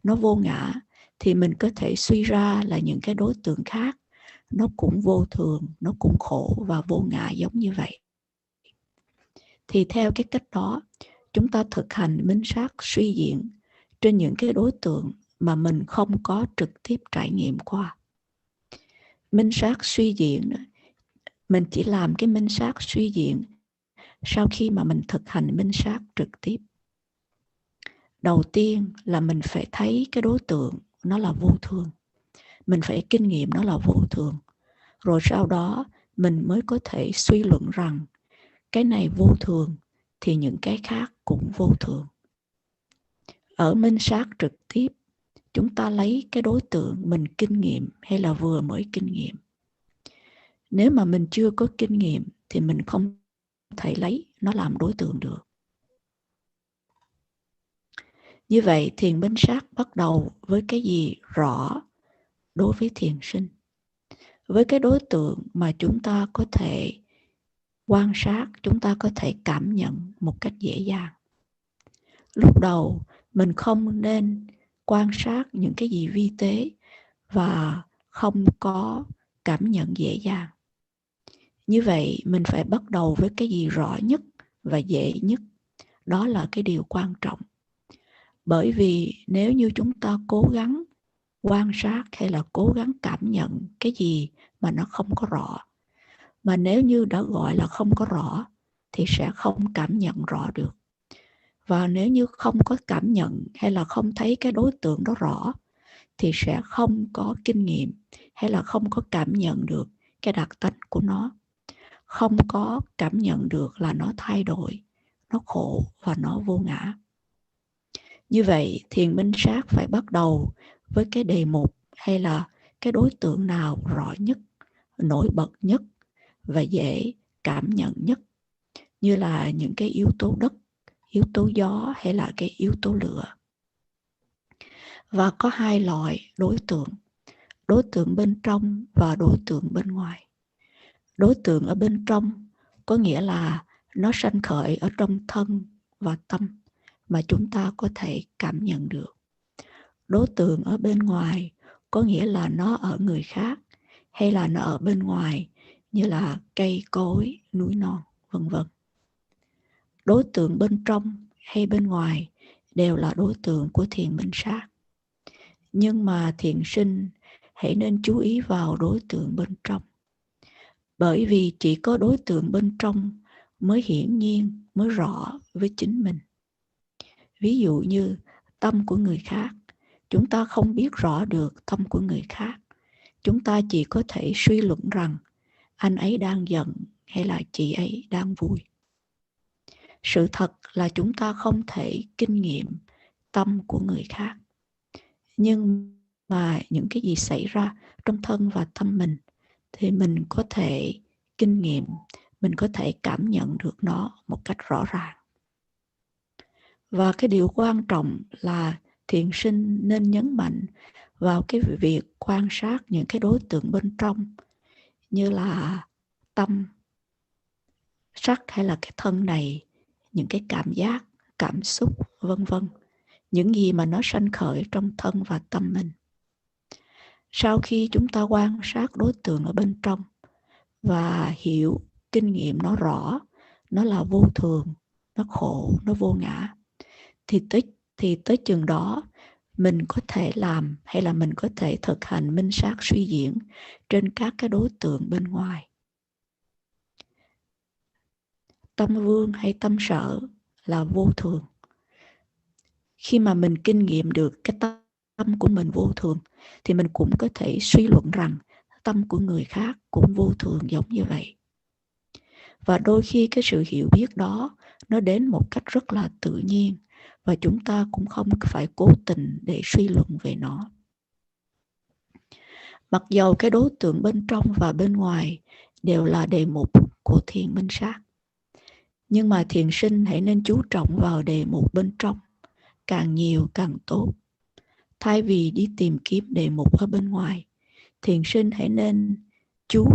nó vô ngã, thì mình có thể suy ra là những cái đối tượng khác nó cũng vô thường, nó cũng khổ và vô ngã giống như vậy. Thì theo cái cách đó, chúng ta thực hành minh sát suy diễn trên những cái đối tượng mà mình không có trực tiếp trải nghiệm qua. Minh sát suy diễn, mình chỉ làm cái minh sát suy diễn sau khi mà mình thực hành minh sát trực tiếp. Đầu tiên là mình phải thấy cái đối tượng nó là vô thường. Mình phải kinh nghiệm nó là vô thường. Rồi sau đó mình mới có thể suy luận rằng cái này vô thường thì những cái khác cũng vô thường. Ở minh sát trực tiếp, chúng ta lấy cái đối tượng mình kinh nghiệm hay là vừa mới kinh nghiệm. Nếu mà mình chưa có kinh nghiệm thì mình không thể lấy nó làm đối tượng được. Như vậy thiền minh sát bắt đầu với cái gì rõ đối với thiền sinh, với cái đối tượng mà chúng ta có thể quan sát, chúng ta có thể cảm nhận một cách dễ dàng. Lúc đầu mình không nên quan sát những cái gì vi tế và không có cảm nhận dễ dàng. Như vậy mình phải bắt đầu với cái gì rõ nhất và dễ nhất Đó là cái điều quan trọng. Bởi vì nếu như chúng ta cố gắng quan sát hay là cố gắng cảm nhận cái gì mà nó không có rõ, mà nếu như đã gọi là không có rõ thì sẽ không cảm nhận rõ được. Và nếu như không có cảm nhận hay là không thấy cái đối tượng đó rõ thì sẽ không có kinh nghiệm hay là không có cảm nhận được cái đặc tánh của nó, không có cảm nhận được là nó thay đổi, nó khổ và nó vô ngã. Như vậy thiền minh sát phải bắt đầu với cái đề mục hay là cái đối tượng nào rõ nhất, nổi bật nhất và dễ cảm nhận nhất, như là những cái yếu tố đất, yếu tố gió hay là cái yếu tố lửa. Và có hai loại đối tượng bên trong và đối tượng bên ngoài. Đối tượng ở bên trong có nghĩa là nó sanh khởi ở trong thân và tâm mà chúng ta có thể cảm nhận được. Đối tượng ở bên ngoài có nghĩa là nó ở người khác hay là nó ở bên ngoài như là cây cối, núi non, vân vân. Đối tượng bên trong hay bên ngoài đều là đối tượng của thiền minh sát. Nhưng mà thiền sinh hãy nên chú ý vào đối tượng bên trong. Bởi vì chỉ có đối tượng bên trong mới hiển nhiên, mới rõ với chính mình. Ví dụ như tâm của người khác, chúng ta không biết rõ được tâm của người khác. Chúng ta chỉ có thể suy luận rằng anh ấy đang giận hay là chị ấy đang vui. Sự thật là chúng ta không thể kinh nghiệm tâm của người khác. Nhưng mà những cái gì xảy ra trong thân và tâm mình thì mình có thể kinh nghiệm, mình có thể cảm nhận được nó một cách rõ ràng. Và cái điều quan trọng là thiền sinh nên nhấn mạnh vào cái việc quan sát những cái đối tượng bên trong như là tâm, sắc hay là cái thân này, những cái cảm giác, cảm xúc, vân vân. Những gì mà nó sanh khởi trong thân và tâm mình. Sau khi chúng ta quan sát đối tượng ở bên trong và hiểu, kinh nghiệm nó rõ, nó là vô thường, nó khổ, nó vô ngã, thì tới chừng đó mình có thể làm hay là mình có thể thực hành minh sát suy diễn trên các cái đối tượng bên ngoài. Tâm vương hay tâm sở là vô thường. Khi mà mình kinh nghiệm được cái tâm của mình vô thường thì mình cũng có thể suy luận rằng tâm của người khác cũng vô thường giống như vậy. Và đôi khi cái sự hiểu biết đó nó đến một cách rất là tự nhiên và chúng ta cũng không phải cố tình để suy luận về nó. Mặc dầu cái đối tượng bên trong và bên ngoài đều là đề mục của thiền minh sát, nhưng mà thiền sinh hãy nên chú trọng vào đề mục bên trong, càng nhiều càng tốt. Thay vì đi tìm kiếm đề mục ở bên ngoài, thiền sinh hãy nên chú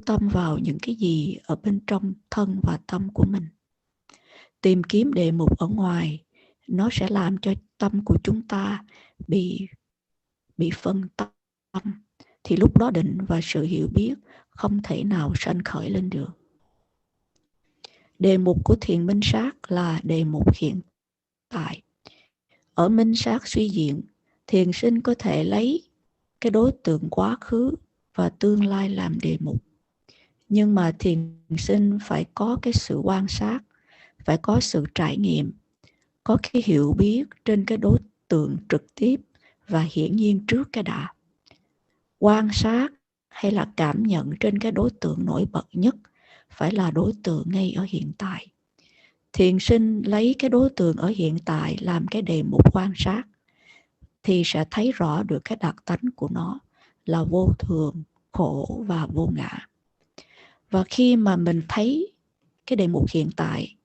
tâm vào những cái gì ở bên trong thân và tâm của mình. Tìm kiếm đề mục ở ngoài, nó sẽ làm cho tâm của chúng ta bị phân tâm. Thì lúc đó định và sự hiểu biết không thể nào sanh khởi lên được. Đề mục của thiền minh sát là đề mục hiện tại. Ở minh sát suy diện, thiền sinh có thể lấy cái đối tượng quá khứ và tương lai làm đề mục. Nhưng mà thiền sinh phải có cái sự quan sát, phải có sự trải nghiệm, có cái hiểu biết trên cái đối tượng trực tiếp và hiển nhiên trước cái đã. Quan sát hay là cảm nhận trên cái đối tượng nổi bật nhất phải là đối tượng ngay ở hiện tại. Thiền sinh lấy cái đối tượng ở hiện tại làm cái đề mục quan sát thì sẽ thấy rõ được cái đặc tánh của nó là vô thường, khổ và vô ngã. Và khi mà mình thấy cái đề mục hiện tại,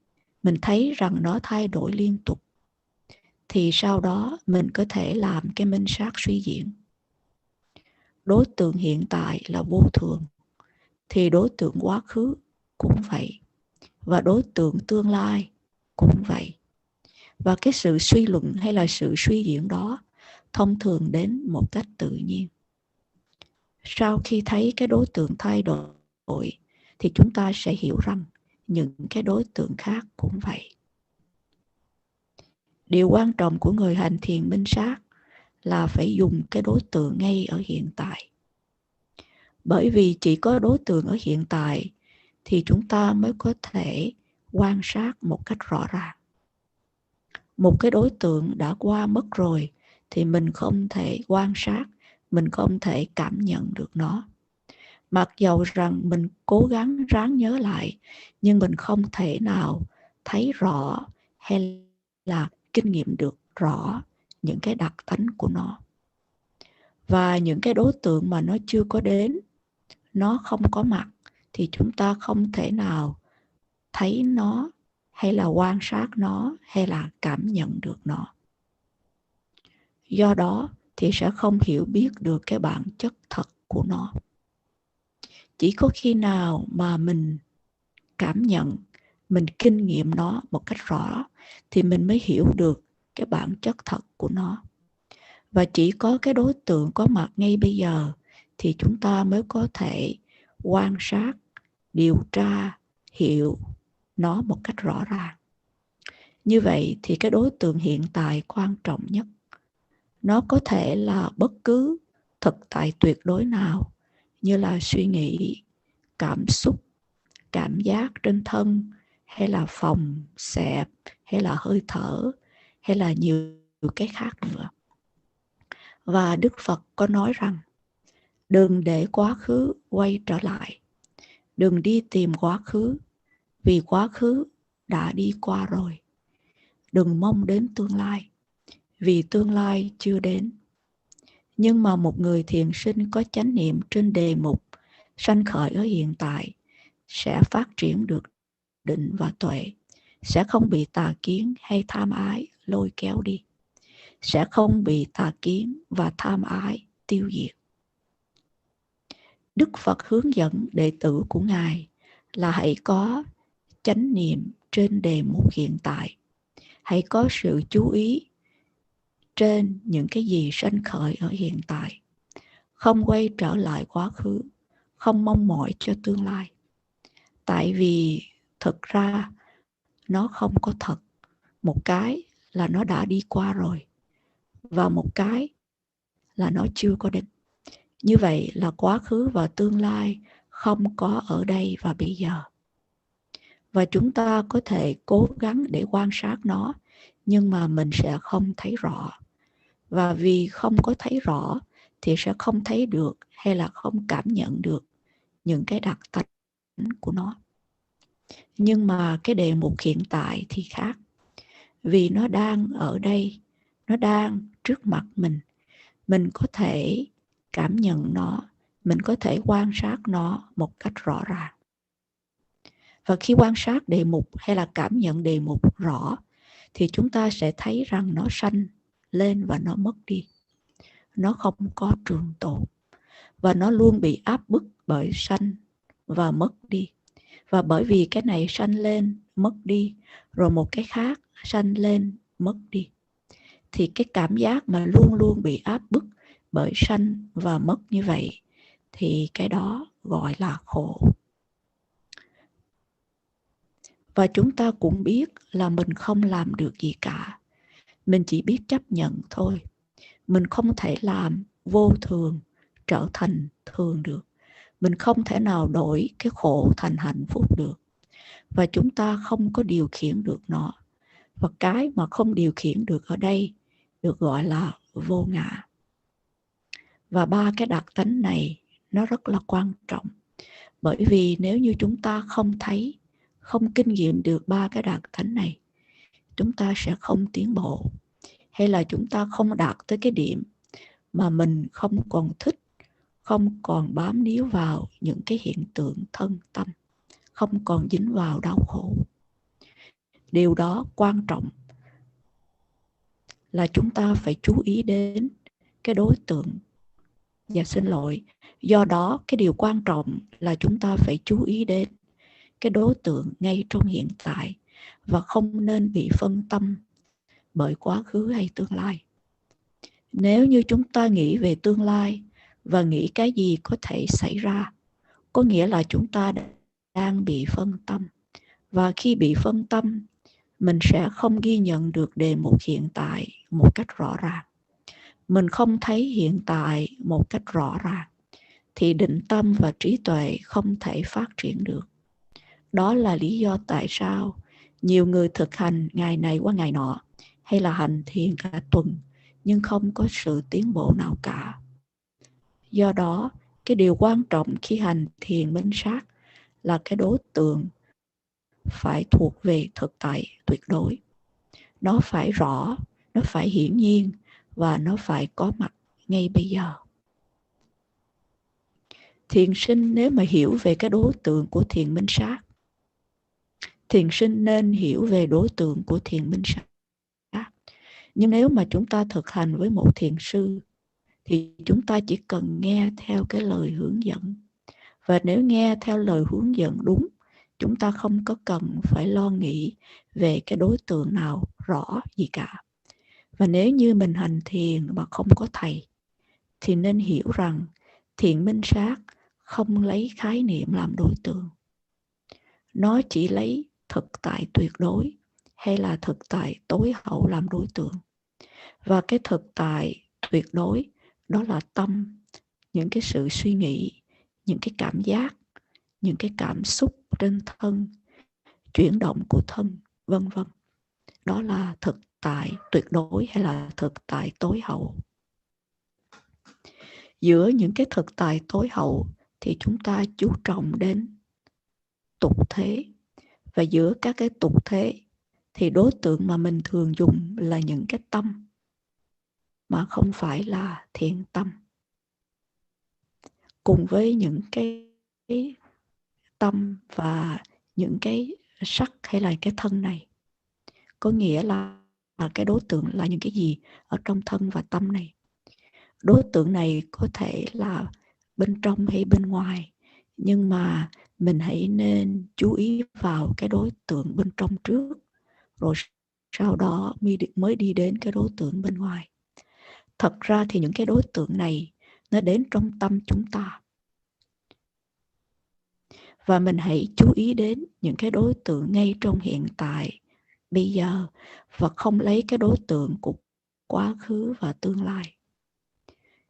mình thấy rằng nó thay đổi liên tục, thì sau đó mình có thể làm cái minh sát suy diễn. Đối tượng hiện tại là vô thường, thì đối tượng quá khứ cũng vậy, và đối tượng tương lai cũng vậy. Và cái sự suy luận hay là sự suy diễn đó thông thường đến một cách tự nhiên. Sau khi thấy cái đối tượng thay đổi thì chúng ta sẽ hiểu rằng những cái đối tượng khác cũng vậy. Điều quan trọng của người hành thiền minh sát là phải dùng cái đối tượng ngay ở hiện tại. Bởi vì chỉ có đối tượng ở hiện tại thì chúng ta mới có thể quan sát một cách rõ ràng. Một cái đối tượng đã qua mất rồi thì mình không thể quan sát, mình không thể cảm nhận được nó. Mặc dầu rằng mình cố gắng ráng nhớ lại, nhưng mình không thể nào thấy rõ hay là kinh nghiệm được rõ những cái đặc tánh của nó. Và những cái đối tượng mà nó chưa có đến, nó không có mặt, thì chúng ta không thể nào thấy nó, hay là quan sát nó, hay là cảm nhận được nó. Do đó thì sẽ không hiểu biết được cái bản chất thật của nó. Chỉ có khi nào mà mình cảm nhận, mình kinh nghiệm nó một cách rõ thì mình mới hiểu được cái bản chất thật của nó. Và chỉ có cái đối tượng có mặt ngay bây giờ thì chúng ta mới có thể quan sát, điều tra, hiểu nó một cách rõ ràng. Như vậy thì cái đối tượng hiện tại quan trọng nhất. Nó có thể là bất cứ thực tại tuyệt đối nào, như là suy nghĩ, cảm xúc, cảm giác trên thân, hay là phòng, xẹp, hay là hơi thở, hay là nhiều cái khác nữa. Và Đức Phật có nói rằng, đừng để quá khứ quay trở lại. Đừng đi tìm quá khứ, vì quá khứ đã đi qua rồi. Đừng mong đến tương lai, vì tương lai chưa đến. Nhưng mà một người thiền sinh có chánh niệm trên đề mục sanh khởi ở hiện tại sẽ phát triển được định và tuệ, sẽ không bị tà kiến hay tham ái lôi kéo đi, sẽ không bị tà kiến và tham ái tiêu diệt. Đức Phật hướng dẫn đệ tử của Ngài là hãy có chánh niệm trên đề mục hiện tại, hãy có sự chú ý trên những cái gì sanh khởi ở hiện tại, không quay trở lại quá khứ, không mong mỏi cho tương lai. Tại vì thực ra nó không có thật. Một cái là nó đã đi qua rồi, và một cái là nó chưa có đến. Như vậy là quá khứ và tương lai không có ở đây và bây giờ. Và chúng ta có thể cố gắng để quan sát nó, nhưng mà mình sẽ không thấy rõ. Và vì không có thấy rõ thì sẽ không thấy được hay là không cảm nhận được những cái đặc tánh của nó. Nhưng mà cái đề mục hiện tại thì khác. Vì nó đang ở đây, nó đang trước mặt mình. Mình có thể cảm nhận nó, mình có thể quan sát nó một cách rõ ràng. Và khi quan sát đề mục hay là cảm nhận đề mục rõ thì chúng ta sẽ thấy rằng nó sanh lên và nó mất đi. Nó không có trường tồn và nó luôn bị áp bức bởi sanh và mất đi. Và bởi vì cái này sanh lên, mất đi, rồi một cái khác sanh lên, mất đi, thì cái cảm giác mà luôn luôn bị áp bức bởi sanh và mất như vậy thì cái đó gọi là khổ. Và chúng ta cũng biết là mình không làm được gì cả. Mình chỉ biết chấp nhận thôi. Mình không thể làm vô thường trở thành thường được. Mình không thể nào đổi cái khổ thành hạnh phúc được. Và chúng ta không có điều khiển được nó. Và cái mà không điều khiển được ở đây được gọi là vô ngã. Và ba cái đặc tánh này nó rất là quan trọng. Bởi vì nếu như chúng ta không thấy, không kinh nghiệm được ba cái đặc tánh này, chúng ta sẽ không tiến bộ. Hay là chúng ta không đạt tới cái điểm mà mình không còn thích, không còn bám níu vào những cái hiện tượng thân tâm, không còn dính vào đau khổ. Điều đó quan trọng là chúng ta phải chú ý đến cái đối tượng. Và xin lỗi, do đó cái điều quan trọng là chúng ta phải chú ý đến cái đối tượng ngay trong hiện tại và không nên bị phân tâm bởi quá khứ hay tương lai. Nếu như chúng ta nghĩ về tương lai và nghĩ cái gì có thể xảy ra, có nghĩa là chúng ta đang bị phân tâm. Và khi bị phân tâm, mình sẽ không ghi nhận được đề mục hiện tại một cách rõ ràng. Mình không thấy hiện tại một cách rõ ràng, thì định tâm và trí tuệ không thể phát triển được. Đó là lý do tại sao nhiều người thực hành ngày này qua ngày nọ, hay là hành thiền cả tuần, nhưng không có sự tiến bộ nào cả. Do đó, cái điều quan trọng khi hành thiền minh sát là cái đối tượng phải thuộc về thực tại tuyệt đối. Nó phải rõ, nó phải hiển nhiên và nó phải có mặt ngay bây giờ. Thiền sinh nếu mà hiểu về cái đối tượng của thiền minh sát, thiền sinh nên hiểu về đối tượng của thiền minh sát. Nhưng nếu mà chúng ta thực hành với một thiền sư thì chúng ta chỉ cần nghe theo cái lời hướng dẫn. Và nếu nghe theo lời hướng dẫn đúng, chúng ta không có cần phải lo nghĩ về cái đối tượng nào rõ gì cả. Và nếu như mình hành thiền mà không có thầy, thì nên hiểu rằng thiền minh sát không lấy khái niệm làm đối tượng. Nó chỉ lấy thực tại tuyệt đối hay là thực tại tối hậu làm đối tượng. Và cái thực tại tuyệt đối đó là tâm, những cái sự suy nghĩ, những cái cảm giác, những cái cảm xúc trên thân, chuyển động của thân, vân vân. Đó là thực tại tuyệt đối hay là thực tại tối hậu. Giữa những cái thực tại tối hậu thì chúng ta chú trọng đến tục thế. Và giữa các cái tục thế thì đối tượng mà mình thường dùng là những cái tâm mà không phải là thiện tâm. Cùng với những cái tâm và những cái sắc hay là cái thân này, có nghĩa là cái đối tượng là những cái gì ở trong thân và tâm này. Đối tượng này có thể là bên trong hay bên ngoài, nhưng mà mình hãy nên chú ý vào cái đối tượng bên trong trước, rồi sau đó mới đi đến cái đối tượng bên ngoài. Thật ra thì những cái đối tượng này nó đến trong tâm chúng ta. Và mình hãy chú ý đến những cái đối tượng ngay trong hiện tại, bây giờ, và không lấy cái đối tượng của quá khứ và tương lai.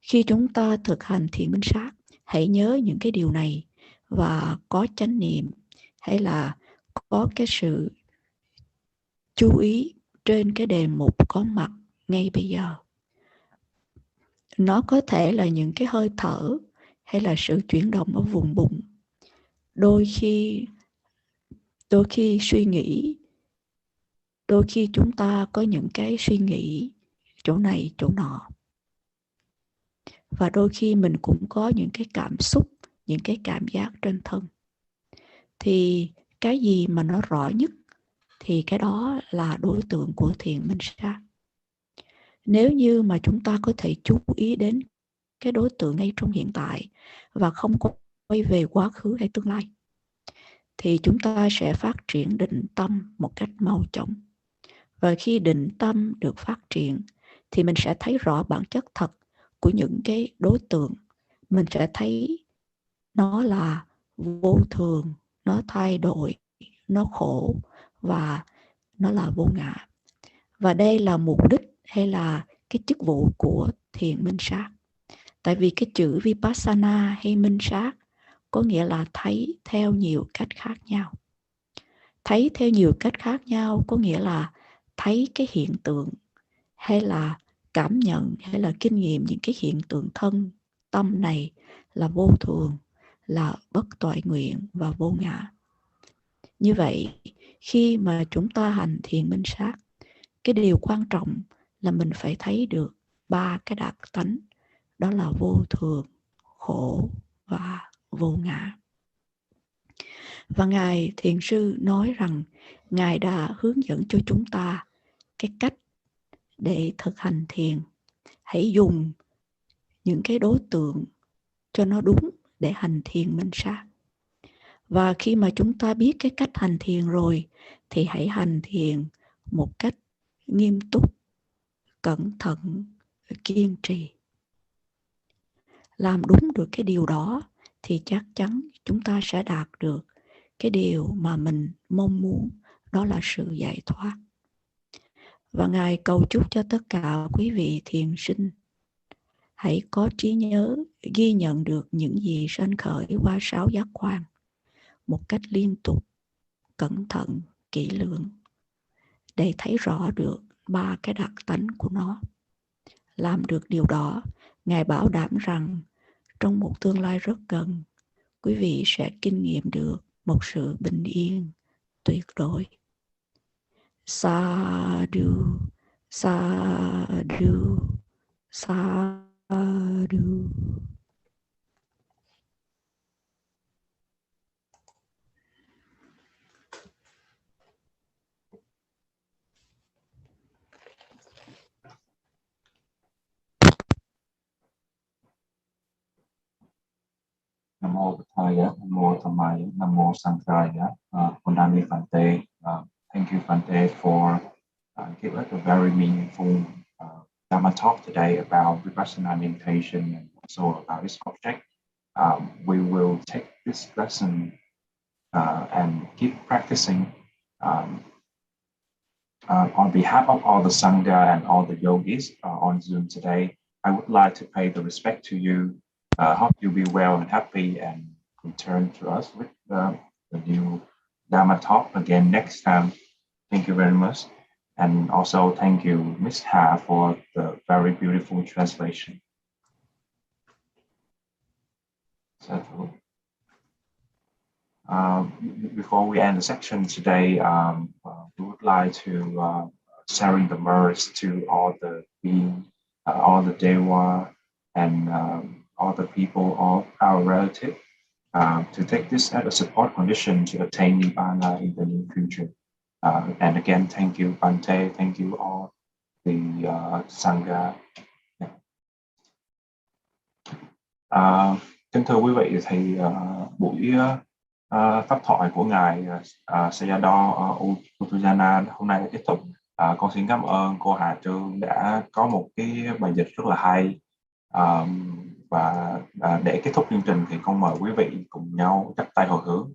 Khi chúng ta thực hành thiền minh sát, hãy nhớ những cái điều này và có chánh niệm hay là có cái sự chú ý trên cái đề mục có mặt ngay bây giờ. Nó có thể là những cái hơi thở hay là sự chuyển động ở vùng bụng. Đôi khi suy nghĩ, đôi khi chúng ta có những cái suy nghĩ chỗ này chỗ nọ. Và đôi khi mình cũng có những cái cảm xúc, những cái cảm giác trên thân. Thì cái gì mà nó rõ nhất thì cái đó là đối tượng của thiền minh sát. Nếu như mà chúng ta có thể chú ý đến cái đối tượng ngay trong hiện tại và không có quay về quá khứ hay tương lai, thì chúng ta sẽ phát triển định tâm một cách mau chóng. Và khi định tâm được phát triển thì mình sẽ thấy rõ bản chất thật của những cái đối tượng. Mình sẽ thấy nó là vô thường, nó thay đổi, nó khổ và nó là vô ngã. Và đây là mục đích hay là cái chức vụ của thiền minh sát. Tại vì cái chữ vipassana hay minh sát có nghĩa là thấy theo nhiều cách khác nhau. Thấy theo nhiều cách khác nhau có nghĩa là thấy cái hiện tượng hay là cảm nhận hay là kinh nghiệm những cái hiện tượng thân, tâm này là vô thường, là bất toại nguyện và vô ngã. Như vậy, khi mà chúng ta hành thiền minh sát, cái điều quan trọng là mình phải thấy được 3 cái đặc tánh, đó là vô thường, khổ và vô ngã. Và Ngài Thiền Sư nói rằng Ngài đã hướng dẫn cho chúng ta cái cách để thực hành thiền. Hãy dùng những cái đối tượng cho nó đúng để hành thiền minh sát. Và khi mà chúng ta biết cái cách hành thiền rồi thì hãy hành thiền một cách nghiêm túc, cẩn thận, kiên trì. Làm đúng được cái điều đó thì chắc chắn chúng ta sẽ đạt được cái điều mà mình mong muốn đó là sự giải thoát. Và Ngài cầu chúc cho tất cả quý vị thiền sinh hãy có trí nhớ ghi nhận được những gì sanh khởi qua 6 giác quan một cách liên tục, cẩn thận, kỹ lưỡng để thấy rõ được 3 cái đặc tánh của nó. Làm được điều đó, Ngài bảo đảm rằng trong một tương lai rất gần, quý vị sẽ kinh nghiệm được một sự bình yên tuyệt đối. Sadhu, sadhu, sadhu. Nam mô Buddhaya, Nam mô Dhammaya, Nam mô Sanghaya. Kundalini Phante, thank you Phante for giving us a very meaningful Dhamma talk today about Vipassana meditation and also about its object. We will take this lesson and keep practicing on behalf of all the Sangha and all the yogis on Zoom today. I would like to pay the respect to you. Hope you'll be well and happy and return to us with the new Dhamma talk again next time. Thank you very much. And also thank you, Ms. Ha, for the very beautiful translation. Before we end the section today, we would like to sharing the merge to all the beings, all the Dewa, and all the people of our relative to take this as a support condition to attain Nibbana in the near future. And again, thank you, Bante, thank you all the Sangha. Kính thưa quý vị, thì buổi pháp thoại của ngài Sayadaw Uthuzana hôm nay đã kết thúc. Con xin cảm ơn cô Hà Trương đã có một cái bài dịch rất là hay, và để kết thúc chương trình thì con mời quý vị cùng nhau chắp tay hồi hướng.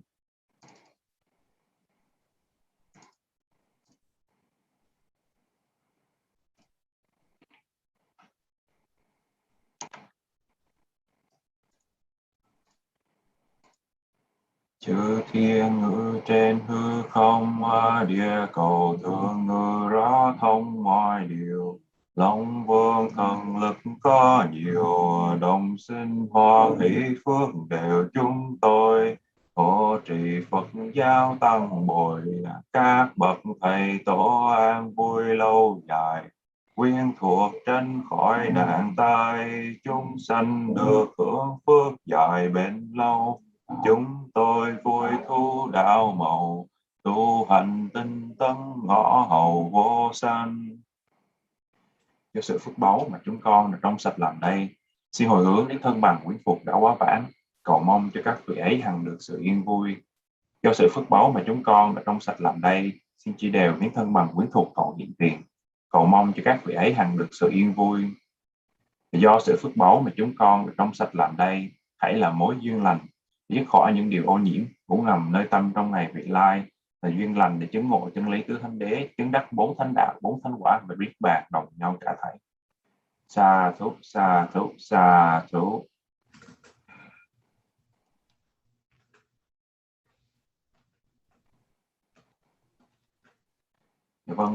Chư thiên ngự trên hư không, địa cầu thường ngự rõ thông mọi điều. Long vương thần lực có nhiều, đồng sinh hoan hỷ phước đều chúng tôi. Hộ trì Phật giáo tăng bồi, các bậc thầy tổ an vui lâu dài. Quyên thuộc tránh khỏi nạn tai, chúng sanh được hưởng phước dài bền lâu. Chúng tôi vui thu đạo màu, tu hành tinh tấn ngõ hầu vô sanh. Do sự phước báu mà chúng con được trong sạch làm đây, xin hồi hướng đến thân bằng quyến phục đã quá vãng, cầu mong cho các vị ấy hằng được sự yên vui. Do sự phước báu mà chúng con đã trong sạch làm đây, xin chia đều đến thân bằng quyến thuộc thọ hiện tiền, cầu mong cho các vị ấy hằng được sự yên vui. Do sự phước báu mà chúng con được trong sạch làm đây, hãy là mối duyên lành, dứt khỏi những điều ô nhiễm, ngủ ngầm nơi tâm trong ngày vị lai, là duyên lành để chứng ngộ chân lý tứ thánh đế, chứng đắc 4 thánh đạo, 4 thánh quả và biết bạc đồng nhau cả thảy. Sa thú, sa thú, sa thú. Vâng.